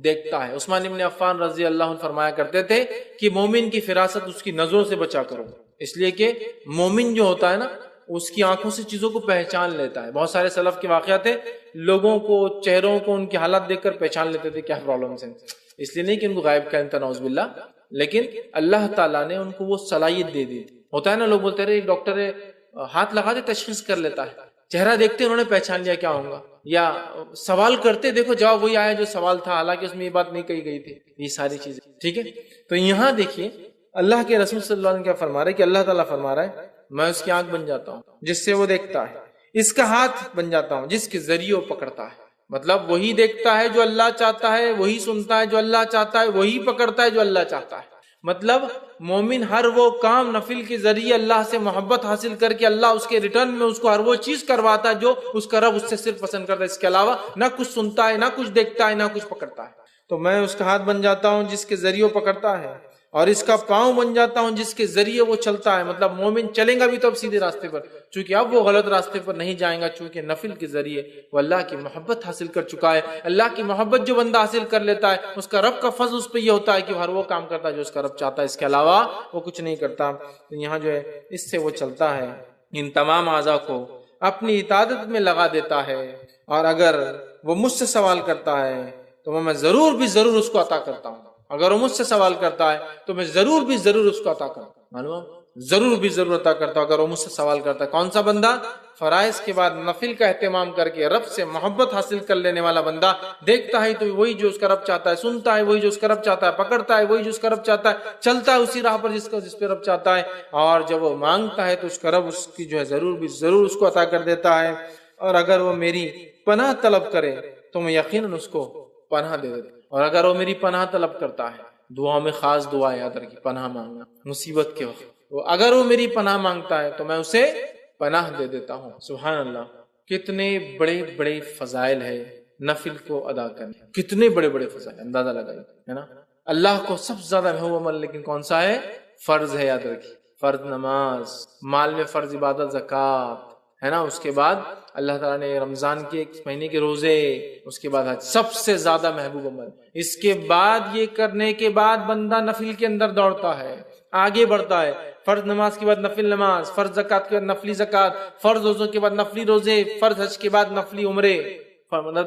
دیکھتا ہے۔ عثمان بن عفان رضی اللہ عنہ فرمایا کرتے تھے کہ مومن کی فراست اس کی نظروں سے بچا کرو، اس لیے کہ مومن جو ہوتا ہے نا اس کی آنکھوں سے چیزوں کو پہچان لیتا ہے۔ بہت سارے سلف کے واقعات ہیں، لوگوں کو، چہروں کو، ان کے حالات دیکھ کر پہچان لیتے تھے کیا پرابلمس ہیں، اس لیے نہیں کہ ان کو غائب کا انتا نعوذ باللہ، لیکن اللہ تعالیٰ نے ان کو وہ صلاحیت دے دی۔ ہوتا ہے نا لوگ بولتے رہے ایک ڈاکٹر ہاتھ لگاتے تشخیص کر لیتا ہے، چہرہ دیکھتے انہوں نے پہچان لیا کیا ہوگا، یا سوال کرتے دیکھو جواب وہی آیا جو سوال تھا، حالانکہ اس میں یہ بات نہیں کہی گئی تھی۔ یہ ساری چیزیں ٹھیک ہے۔ تو یہاں دیکھیے اللہ کے رسول صلی اللہ علیہ وسلم کیا فرما رہے کہ اللہ تعالیٰ فرما رہا ہے میں اس کی آنکھ بن جاتا ہوں جس سے وہ دیکھتا ہے، اس کا ہاتھ بن جاتا ہوں جس کے ذریعے وہ پکڑتا ہے، مطلب وہی دیکھتا ہے جو اللہ چاہتا ہے، وہی سنتا ہے جو اللہ چاہتا ہے، وہی پکڑتا ہے جو اللہ چاہتا ہے۔ مطلب مومن ہر وہ کام نفل کے ذریعے اللہ سے محبت حاصل کر کے اللہ اس کے ریٹرن میں اس کو ہر وہ چیز کرواتا ہے جو اس کا رب اس سے صرف پسند کرتا ہے، اس کے علاوہ نہ کچھ سنتا ہے، نہ کچھ دیکھتا ہے، نہ کچھ پکڑتا ہے۔ تو میں اس کا ہاتھ بن جاتا ہوں جس کے ذریعے وہ پکڑتا ہے، اور اس کا پاؤں بن جاتا ہوں جس کے ذریعے وہ چلتا ہے۔ مطلب مومن چلیں گا بھی تو اب سیدھے راستے پر، چونکہ اب وہ غلط راستے پر نہیں جائیں گا، چونکہ نفل کے ذریعے وہ اللہ کی محبت حاصل کر چکا ہے۔ اللہ کی محبت جو بندہ حاصل کر لیتا ہے اس کا رب کا فضل اس پہ یہ ہوتا ہے کہ ہر وہ کام کرتا ہے جو اس کا رب چاہتا ہے، اس کے علاوہ وہ کچھ نہیں کرتا۔ تو یہاں جو ہے اس سے وہ چلتا ہے، ان تمام اعضاء کو اپنی اطاعت میں لگا دیتا ہے، اور اگر وہ مجھ سے سوال کرتا ہے تو میں ضرور بھی ضرور اس کو عطا کرتا ہوں۔ اگر وہ مجھ سے سوال کرتا ہے تو میں ضرور بھی ضرور اس کو عطا کرتا ہوں، معلوم، ضرور بھی ضرور عطا کرتا ہوں اگر وہ مجھ سے سوال کرتا ہے۔ کون سا بندہ؟ فرائض کے بعد نفل کا اہتمام کر کے رب سے محبت حاصل کر لینے والا بندہ، دیکھتا ہے تو وہی جو اس کا رب چاہتا ہے، سنتا ہے وہی جو اس کا رب چاہتا ہے، پکڑتا ہے وہی جو اس کا رب چاہتا ہے، چلتا ہے اسی راہ پر جس پہ رب چاہتا ہے، اور جب وہ مانگتا ہے تو اس کا رب اس کی جو ہے ضرور بھی ضرور اس کو عطا کر دیتا ہے۔ اور اگر وہ میری پناہ طلب کرے تو میں یقیناً اس کو پناہ دے دیتا ہوں، اور اگر وہ میری پناہ طلب کرتا ہے، دعا میں خاص دعا یاد رکھیے، پناہ مانگنا مصیبت کے وقت، اگر وہ میری پناہ مانگتا ہے تو میں اسے پناہ دے دیتا ہوں۔ سبحان اللہ، کتنے بڑے بڑے فضائل ہے نفل کو ادا کرنے، کتنے بڑے بڑے فضائل، اندازہ لگائیے، ہے نا۔ اللہ کو سب سے زیادہ محبوب عمل لیکن کون سا ہے؟ فرض ہے، یاد رکھیے، فرض نماز، مال میں فرض عبادت زکوٰۃ، ہے نا۔ اس کے بعد اللہ تعالیٰ نے رمضان کے 1 مہینے کے روزے، اس کے بعد حج، سب سے زیادہ محبوب عمل۔ اس کے بعد یہ کرنے کے بعد بندہ نفل کے اندر دوڑتا ہے، آگے بڑھتا ہے۔ فرض نماز کے بعد نفل نماز، فرض زکوٰۃ کے بعد نفلی زکوٰۃ، فرض روزوں کے بعد نفلی روزے، فرض حج کے بعد نفلی عمرے،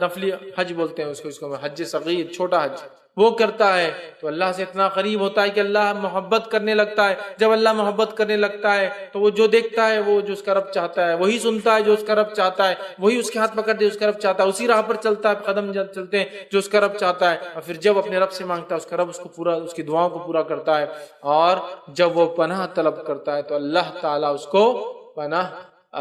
نفلی حج بولتے ہیں اس کو حج صغیر، چھوٹا حج، وہ کرتا ہے تو اللہ سے اتنا قریب ہوتا ہے کہ اللہ محبت کرنے لگتا ہے۔ جب اللہ محبت کرنے لگتا ہے تو وہ جو دیکھتا ہے وہ جو اس کا رب چاہتا ہے، وہی سنتا ہے جو اس کا رب چاہتا ہے، وہی اس کے ہاتھ پکڑ دے اس کا رب چاہتا ہے، اسی راہ پر چلتا ہے، قدم چلتے ہیں جو اس کا رب چاہتا ہے۔ اور پھر جب اپنے رب سے مانگتا ہے اس کا رب اس کو پورا، اس کی دعاؤں کو پورا کرتا ہے۔ اور جب وہ پناہ طلب کرتا ہے تو اللہ تعالیٰ اس کو پناہ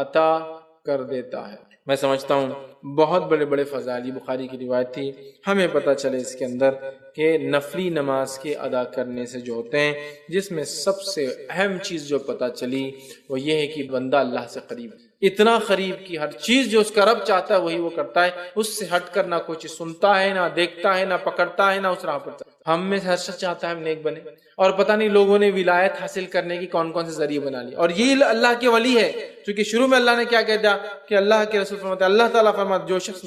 عطا کر دیتا ہے۔ میں سمجھتا ہوں بہت بڑے بڑے فضائل، بخاری کی روایت تھی، ہمیں پتہ چلے اس کے اندر کہ نفلی نماز کے ادا کرنے سے جو ہوتے ہیں، جس میں سب سے اہم چیز جو پتہ چلی وہ یہ ہے کہ بندہ اللہ سے قریب، اتنا قریب کہ ہر چیز جو اس کا رب چاہتا ہے وہی وہ کرتا ہے، اس سے ہٹ کر نہ کوئی چیز سنتا ہے، نہ دیکھتا ہے، نہ پکڑتا ہے، نہ اس راہ پر۔ ہم میں سے ہر شخص چاہتا ہے ہم نیک بنے، اور پتہ نہیں لوگوں نے ولایت حاصل کرنے کی کون کون سے ذریعے بنا لی، اور یہ اللہ کے ولی ہے، کیونکہ شروع میں اللہ نے کیا کہہ دیا کہ اللہ کے رسول فرماتے ہیں، اللہ تعالیٰ فرماتے جو شخص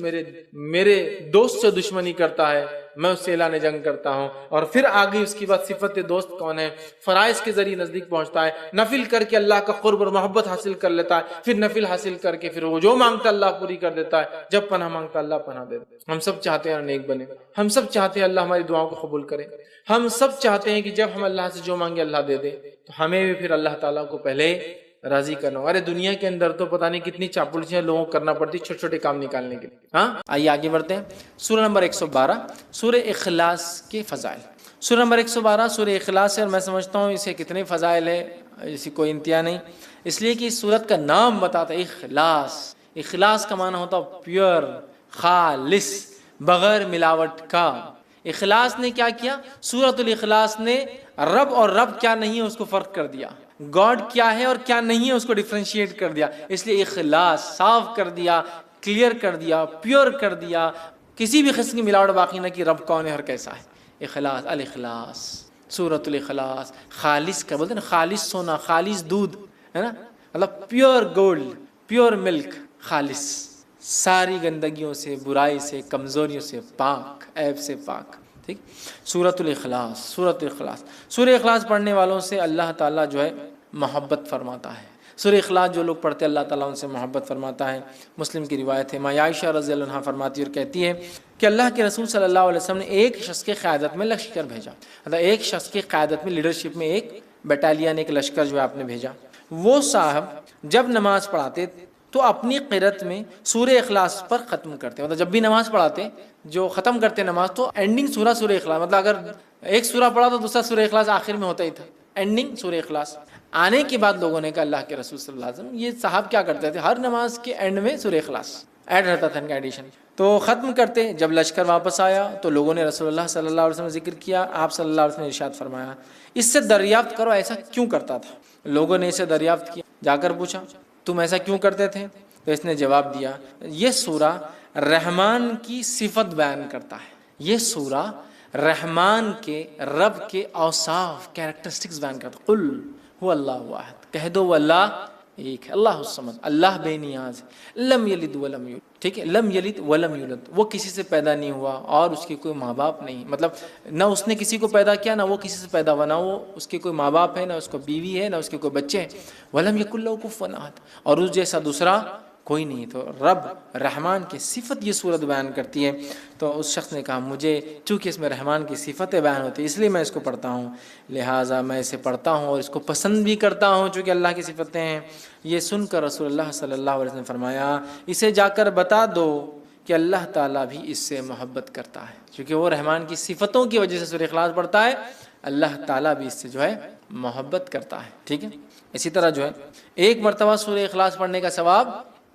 میرے دوست سے دشمنی کرتا ہے میں اس سے اعلان جنگ کرتا ہوں۔ اور پھر آگے اس کی بات صفت دوست کون ہے؟ فرائض کے ذریعے نزدیک پہنچتا ہے، نفل کر کے اللہ کا قرب اور محبت حاصل کر لیتا ہے، پھر نفل حاصل کر کے پھر وہ جو مانگتا اللہ پوری کر دیتا ہے، جب پناہ مانگتا اللہ پناہ دیتا ہے۔ ہم سب چاہتے ہیں نیک بنے، ہم سب چاہتے ہیں اللہ ہماری دعاؤں کو قبول کرے، ہم سب چاہتے ہیں کہ جب ہم اللہ سے جو مانگے اللہ دے دے، تو ہمیں بھی پھر اللہ تعالیٰ کو پہلے راضی کرنا۔ ارے دنیا کے اندر تو پتہ نہیں کتنی چاپلوسیاں لوگوں کو کرنا پڑتی چھوٹے چھوٹے کام نکالنے کے لیے۔ ہاں آئیے آگے بڑھتے ہیں۔ سورہ نمبر 112 سورہ اخلاص کے فضائل۔ سورہ نمبر 112 سورہ اخلاص ہے، اور میں سمجھتا ہوں اسے کتنے فضائل ہے، اسی کوئی انتہا نہیں، اس لیے کہ اس سورت کا نام بتاتا ہے اخلاص۔ اخلاص کا معنی ہوتا ہے پیور، خالص، بغیر ملاوٹ کا۔ اخلاص نے کیا کیا؟ سورۃ الاخلاص نے رب اور رب کیا نہیں ہے اس کو فرق کر دیا، گاڈ کیا ہے اور کیا نہیں ہے اس کو ڈیفرینشیٹ کر دیا، اس لیے اخلاص صاف کر دیا، کلیئر کر دیا، پیور کر دیا، کسی بھی قسم کی ملاوٹ باقی نہ کی، رب کون ہے اور کیسا ہے۔ اخلاص، الاخلاص، سورۃ الاخلاص، خالص کا بولتے ہیں نا، خالص سونا، خالص دودھ ہے نا، مطلب پیور گولڈ، پیور ملک، خالص، ساری گندگیوں سے، برائی سے، کمزوریوں سے پاک، عیب سے پاک۔ ٹھیک، سورۃ الاخلاص، سورۃ الاخلاص، سورہ اخلاص پڑھنے والوں سے اللہ تعالیٰ جو ہے محبت فرماتا ہے۔ سورہ اخلاص جو لوگ پڑھتے ہیں اللہ تعالیٰ ان سے محبت فرماتا ہے۔ مسلم کی روایت ہے، ماں عائشہ رضی اللہ عنہا فرماتی اور کہتی ہے کہ اللہ کے رسول صلی اللہ علیہ وسلم نے ایک شخص کے قیادت میں لشکر بھیجا، مطلب ایک شخص کی قیادت میں، لیڈرشپ میں ایک بٹالین، ایک لشکر جو ہے آپ نے بھیجا۔ وہ صاحب جب نماز پڑھاتے تو اپنی قرأت میں سورہ اخلاص پر ختم کرتے، مطلب جب بھی نماز پڑھاتے جو ختم کرتے نماز تو اینڈنگ سورہ اخلاص، مطلب اگر ایک سورہ پڑھا تو دوسرا سورہ اخلاص آخر میں ہوتا ہی تھا، اینڈنگ سورہ اخلاص۔ آنے کے بعد لوگوں نے کہا اللہ کے رسول صلی اللہ علیہ وسلم یہ صاحب کیا کرتے تھے، ہر نماز کے اینڈ میں سورہ اخلاص ایڈ رہتا تھا ان کا ایڈیشن، تو ختم کرتے۔ جب لشکر واپس آیا تو لوگوں نے رسول اللہ صلی اللہ علیہ وسلم ذکر کیا، آپ صلی اللہ علیہ وسلم نے ارشاد فرمایا اس سے دریافت کرو ایسا کیوں کرتا تھا۔ لوگوں نے اسے دریافت کیا، جا کر پوچھا تم ایسا کیوں کرتے تھے، تو اس نے جواب دیا یہ سورہ رحمان کی صفت بیان کرتا ہے، یہ سورہ رحمان کے، رب کے اوصاف، کیریکٹرسٹکس بیان کرتا ہے۔ قل هو اللہ واحد، کہہ دو وہ اللہ ایک ہے، اللہ الصمد، اللہ بے نیاز ہے، لم یلد ولم یولد، ٹھیک ہے، لم یلد ولم یولد، وہ کسی سے پیدا نہیں ہوا اور اس کے کوئی ماں باپ نہیں، مطلب نہ اس نے کسی کو پیدا کیا، نہ وہ کسی سے پیدا ہوا، نہ وہ اس کے کوئی ماں باپ ہے، نہ اس کو بیوی ہے، نہ اس کے کوئی بچے ہیں، ولم یکن لہ کفوا احد، اور اس جیسا دوسرا کوئی نہیں۔ تو رب رحمان کی صفت یہ صورت بیان کرتی ہے، تو اس شخص نے کہا مجھے چونکہ اس میں رحمان کی صفتیں بیان ہوتی ہیں اس لیے میں اس کو پڑھتا ہوں، لہٰذا میں اسے پڑھتا ہوں اور اس کو پسند بھی کرتا ہوں چونکہ اللہ کی صفتیں ہیں۔ یہ سن کر رسول اللہ صلی اللہ علیہ وسلم نے فرمایا اسے جا کر بتا دو کہ اللہ تعالیٰ بھی اس سے محبت کرتا ہے، چونکہ وہ رحمان کی صفتوں کی وجہ سے سورہ اخلاص پڑھتا ہے، اللہ تعالیٰ بھی اس سے جو ہے محبت کرتا ہے۔ ٹھیک ہے، اسی طرح جو ہے ایک مرتبہ سورہ اخلاص پڑھنے کا ثواب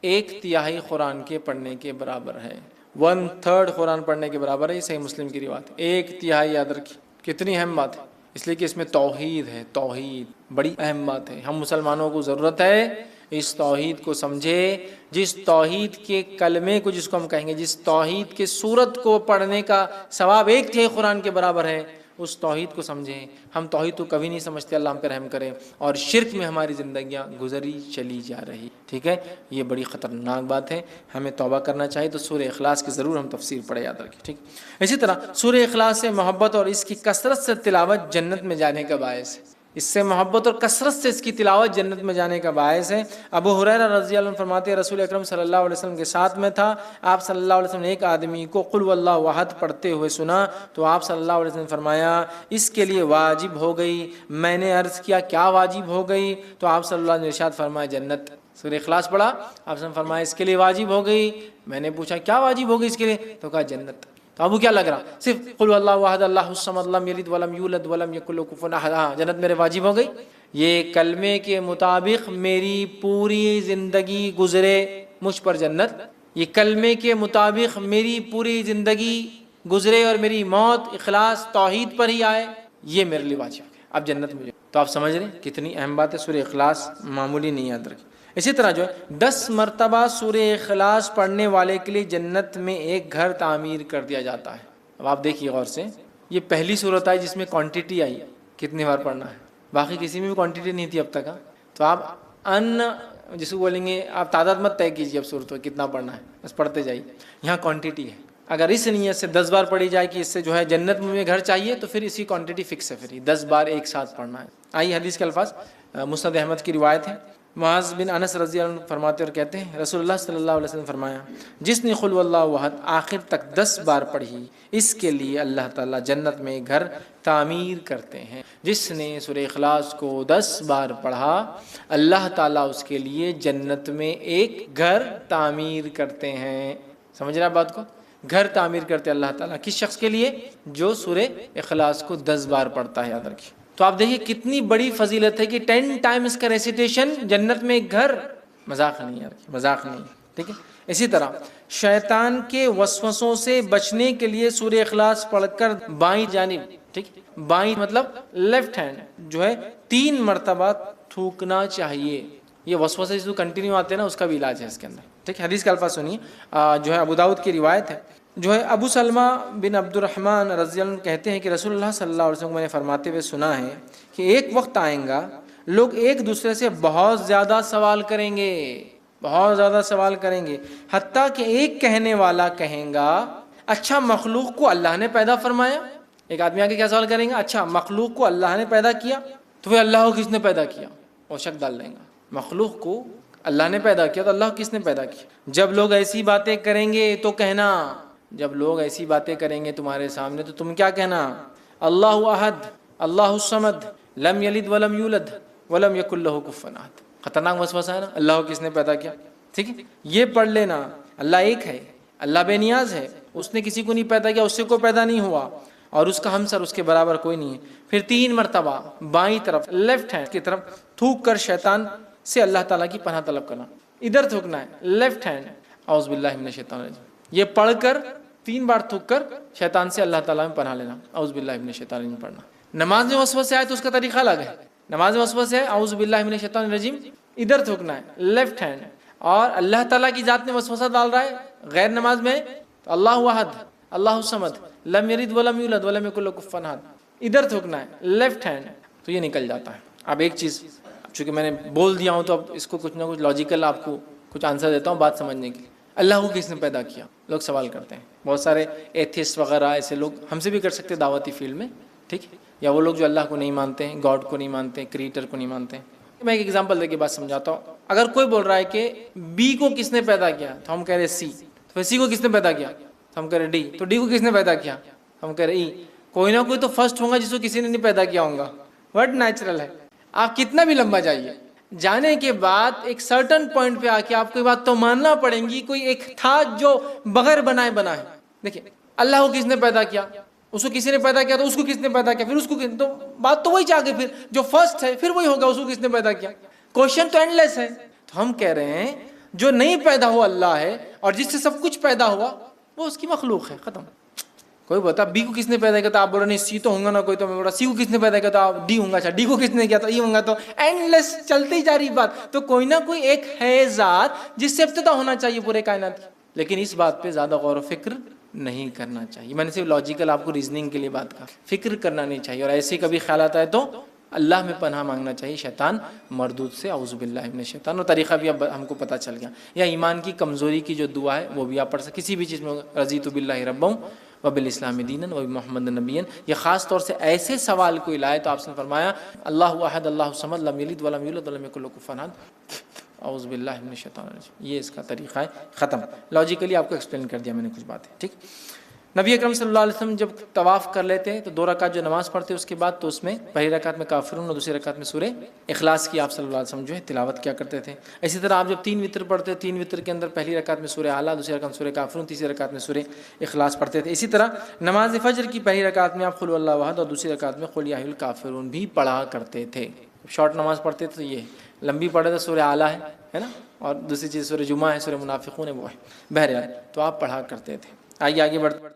1/3 قرآن کے پڑھنے کے برابر ہے، 1/3 قرآن پڑھنے کے برابر ہے، یہ صحیح مسلم کی روایت ہے۔ 1/3 یاد رکھیے کتنی اہم بات ہے، اس لیے کہ اس میں توحید ہے، توحید بڑی اہم بات ہے، ہم مسلمانوں کو ضرورت ہے اس توحید کو سمجھے، جس توحید کے کلمے کو جس کو ہم کہیں گے، جس توحید کے سورت کو پڑھنے کا ثواب 1/3 قرآن کے برابر ہے، اس توحید کو سمجھیں۔ ہم توحید کو کبھی نہیں سمجھتے، اللہ ہم پہ رحم کرے، اور شرک میں ہماری زندگیاں گزری چلی جا رہی، ٹھیک ہے، یہ بڑی خطرناک بات ہے، ہمیں توبہ کرنا چاہیے۔ تو سورہ اخلاص کی ضرور ہم تفسیر پڑھے، یاد رکھیں، ٹھیک۔ اسی طرح سورہ اخلاص سے محبت اور اس کی کثرت سے تلاوت جنت میں جانے کا باعث ہے، اس سے محبت اور کثرت سے اس کی تلاوت جنت میں جانے کا باعث ہے۔ ابو ہریرہ رضی اللہ عنہ فرماتے ہیں رسول اکرم صلی اللہ علیہ وسلم کے ساتھ میں تھا، آپ صلی اللہ علیہ وسلم نے ایک آدمی کو قل واللہ احد پڑھتے ہوئے سنا، تو آپ صلی اللہ علیہ وسلم نے فرمایا اس کے لیے واجب ہو گئی۔ میں نے عرض کیا کیا واجب ہو گئی، تو آپ صلی اللہ علیہ وسلم نے ارشاد فرمایا جنت۔ سورہ اخلاص پڑھا، آپ نے فرمایا اس کے لیے واجب ہو گئی۔ میں نے پوچھا کیا واجب ہو گئی اس کے لیے، تو کہا جنت۔ تو ابو کیا لگ رہا، صرف قل واللہ احد اللہ الصمد لم یلد ولم یولد ولم یکن لہ کفوا احد، جنت میرے واجب ہو گئی۔ یہ کلمے کے مطابق میری پوری زندگی گزرے مجھ پر جنت، یہ کلمے کے مطابق میری پوری زندگی گزرے اور میری موت اخلاص توحید پر ہی آئے، یہ میرے لیے واجب ہے، اب جنت مجھے۔ تو آپ سمجھ رہے ہیں کتنی اہم بات ہے، سورہ اخلاص معمولی نہیں، یاد رکھیں۔ اسی طرح جو ہے 10 مرتبہ سورہ اخلاص پڑھنے والے کے لیے جنت میں ایک گھر تعمیر کر دیا جاتا ہے۔ اب آپ دیکھیے غور سے، یہ پہلی صورت آئی جس میں کوانٹٹی آئی، کتنی بار پڑھنا ہے، باقی کسی میں بھی کوانٹٹی نہیں تھی اب تک۔ تو آپ جس کو بولیں گے آپ تعداد مت طے کیجیے اب صورتوں کتنا پڑھنا ہے، بس پڑھتے جائیے، یہاں کوانٹٹی ہے۔ اگر اس نیت سے 10 بار پڑھی جائے کہ اس سے جو ہے جنت میں گھر چاہیے، تو پھر اسی کوانٹٹی فکس ہے، پھر 10 بار ایک ساتھ پڑھنا ہے۔ آئیے حدیث کے الفاظ، مسند احمد کی روایت ہے، معاذ بن انس رضی اللہ عنہ فرماتے اور کہتے ہیں رسول اللہ صلی اللہ علیہ وسلم فرمایا جس نے قل واللہ احد آخر تک 10 بار پڑھی اس کے لیے اللہ تعالیٰ جنت میں گھر تعمیر کرتے ہیں۔ جس نے سورہ اخلاص کو 10 بار پڑھا اللہ تعالیٰ اس کے لیے جنت میں ایک گھر تعمیر کرتے ہیں۔ سمجھ رہے ہیں بات کو؟ گھر تعمیر کرتے اللہ تعالیٰ کس شخص کے لیے؟ جو سورہ اخلاص کو 10 بار پڑھتا ہے، یاد رکھیے۔ تو آپ دیکھیے کتنی بڑی فضیلت ہے کہ 10 ٹائمز کا ریسیٹیشن جنت میں ایک گھر، مذاق نہیں یار، مذاق نہیں، ٹھیک ہے۔ اسی طرح شیطان کے وسوسوں سے بچنے کے لیے سورہ اخلاص پڑھ کر بائیں جانب، ٹھیک، بائیں مطلب لیفٹ ہینڈ جو ہے 3 مرتبہ تھوکنا چاہیے۔ یہ وسوسے جو کنٹینیو آتے ہیں نا، اس کا بھی علاج ہے اس کے اندر، ٹھیک۔ حدیث کا الفاظ سنیے، جو ہے ابو داؤد کی روایت ہے، جو ہے ابو سلمہ بن عبد الرحمن رضی اللہ عنہ کہتے ہیں کہ رسول اللہ صلی اللہ علیہ وسلم نے فرماتے ہوئے سنا ہے کہ ایک وقت آئیں گا لوگ ایک دوسرے سے بہت زیادہ سوال کریں گے، بہت زیادہ سوال کریں گے، حتیٰ کہ ایک کہنے والا کہیں گا اچھا مخلوق کو اللہ نے پیدا فرمایا۔ ایک آدمی آ کے کیا سوال کریں گا؟ اچھا مخلوق کو اللہ نے پیدا کیا، تو پھر اللہ کو کس نے پیدا کیا؟ وہ شک ڈال لیں گا، مخلوق کو اللہ نے پیدا کیا تو اللہ کو کس نے پیدا کیا؟ جب لوگ ایسی باتیں کریں گے تو کہنا، جب لوگ ایسی باتیں کریں گے تمہارے سامنے تو تم کیا کہنا؟ اللہ احد، اللہ الصمد، لم یلد ولم یولد ولم یکن لہ کفوا احد۔ خطرناک وسوسہ ہے نا، اللہ کو کس نے پیدا کیا، ٹھیک ہے۔ یہ پڑھ لینا، اللہ ایک ہے، اللہ بے نیاز ہے، اس نے کسی کو نہیں پیدا کیا، اس سے کوئی پیدا نہیں ہوا، اور اس کا ہمسر اس کے برابر کوئی نہیں ہے۔ پھر 3 مرتبہ بائیں طرف لیفٹ ہینڈ کی طرف تھوک کر شیطان سے اللہ تعالیٰ کی پناہ طلب کرنا۔ ادھر تھوکنا ہے لیفٹ ہینڈ، اعوذ باللہ من الشیطان الرجیم، یہ پڑھ کر 3 بار تھوک کر شیطان سے اللہ تعالیٰ میں پناہ لینا، اعوذ باللہ من الشیطان الرجیم پڑھنا۔ نماز میں وسوسے آئے تو اس کا طریقہ الگ ہے، نماز میں وسوسے آئے اعوذ باللہ من الشیطان الرجیم، ادھر تھوکنا ہے لیفٹ ہینڈ، اور اللہ تعالیٰ کی ذات میں وسوسہ ڈال رہا ہے غیر نماز میں تو اللہ احد، اللہ الصمد، لم یلد ولم یولد ولم یکن لہ کفوا احد، ادھر تھوکنا ہے لیفٹ ہینڈ، تو یہ نکل جاتا ہے۔ اب ایک چیز چونکہ میں نے بول دیا ہوں تو اب اس کو کچھ نہ کچھ لاجیکل آپ کو کچھ آنسر دیتا ہوں بات سمجھنے کے لیے۔ اللہ کو کس نے پیدا کیا؟ لوگ سوال کرتے ہیں، بہت سارے ایتھیسٹ وغیرہ ایسے لوگ ہم سے بھی کر سکتے دعوتی فیلڈ میں، ٹھیک، یا وہ لوگ جو اللہ کو نہیں مانتے ہیں، گاڈ کو نہیں مانتے ہیں، کریٹر کو نہیں مانتے ہیں۔ میں ایک ایگزامپل دے کے بات سمجھاتا ہوں۔ اگر کوئی بول رہا ہے کہ بی کو کس نے پیدا کیا تو ہم کہہ رہے سی، تو سی کو کس نے پیدا کیا تو ہم کہہ رہے ڈی، تو ڈی کو کس نے پیدا کیا ہم کہہ رہے ای۔ کوئی نہ کوئی تو فرسٹ ہوگا جس کو کسی نے نہیں پیدا کیا ہوگا، ورڈ نیچرل ہے۔ آپ کتنا بھی لمبا جائیے، جانے کے بعد ایک سرٹن پوائنٹ پہ آ کے آپ کو یہ بات تو ماننا پڑے گی کوئی ایک تھا جو بغیر بنائے بنا ہے۔ دیکھیں اللہ کو کس نے پیدا کیا، اس کو کسی نے پیدا کیا، تو اس کو کس نے پیدا کیا، پھر اس کو تو بات تو وہی چاہ کے پھر جو فرسٹ ہے پھر وہی ہوگا، اس کو کس نے پیدا کیا۔ کوشچن تو اینڈ لیس ہے۔ تو ہم کہہ رہے ہیں جو نہیں پیدا ہوا اللہ ہے، اور جس سے سب کچھ پیدا ہوا وہ اس کی مخلوق ہے، ختم۔ کوئی بتا بی کو کس نے پیدا کیا تو آپ بول رہے نہیں سی تو ہوں گا نا کوئی، تو میں بول رہا سی کو کس نے پیدا کیا تو آپ ڈی ہوں گا، اچھا ڈی کو کس نے کیا تو ای ہوں گا، تو اینڈ لیس چلتی جا رہی بات۔ تو کوئی نہ کوئی ایک ہے ذات جس سے ابتدا ہونا چاہیے پورے کائنات کی، لیکن اس بات پہ زیادہ غور و فکر نہیں کرنا چاہیے۔ میں نے صرف لاجیکل آپ کو ریزننگ کے لیے بات کہا، فکر کرنا نہیں چاہیے، اور ایسے کبھی خیالات آئے تو اللہ میں پناہ مانگنا چاہیے شیطان مردود سے، اعوذ باللہ من الشیطان۔ اور طریقہ بھی اب ہم کو پتہ چل گیا، یا ایمان کی کمزوری کی جو دعا ہے وہ بھی آپ پڑھ سکتے کسی بھی چیز میں۔ رضیت باللہ ربا وبالاسلام دینا وبمحمد نبیا، یہ خاص طور سے ایسے سوال کو لائے تو آپ نے فرمایا اللہ احد، اللہ الصمد، لم یلد ولم یولد ولم یکن لہ کفوا احد، اعوذ باللہ من الشیطان الرجیم۔ یہ اس کا طریقہ ہے، ختم۔ لاجیکلی آپ کو ایکسپلین کر دیا میں نے کچھ باتیں، ٹھیک۔ نبی اکرم صلی اللہ علیہ وسلم جب طواف کر لیتے ہیں تو 2 رکعت جو نماز پڑھتے اس کے بعد تو اس میں پہلی رکعت میں کافرون اور دوسری رکعت میں سورہ اخلاص کی آپ صلی اللہ علیہ وسلم جو ہے تلاوت کیا کرتے تھے۔ اسی طرح آپ جب 3 وتر پڑھتے 3 وتر کے اندر پہلی رکعت میں سورہ اعلیٰ، دوسری رکعت میں سورہ کافرون، تیسری رکعت میں سورہ اخلاص پڑھتے تھے۔ اسی طرح نماز فجر کی پہلی رکعت میں آپ قل اللہ احد اور دوسری رکعت میں قل یا ایھا الکافرون بھی پڑھا کرتے تھے۔ شارٹ نماز پڑھتے تھے تو یہ لمبی پڑھے تو سورہ اعلیٰ ہے نا، اور دوسری چیز سورہ جمعہ ہے، سورہ منافقون ہے وہ ہے، بہرحال تو آپ پڑھا کرتے تھے۔ آئیے آگے بڑھتے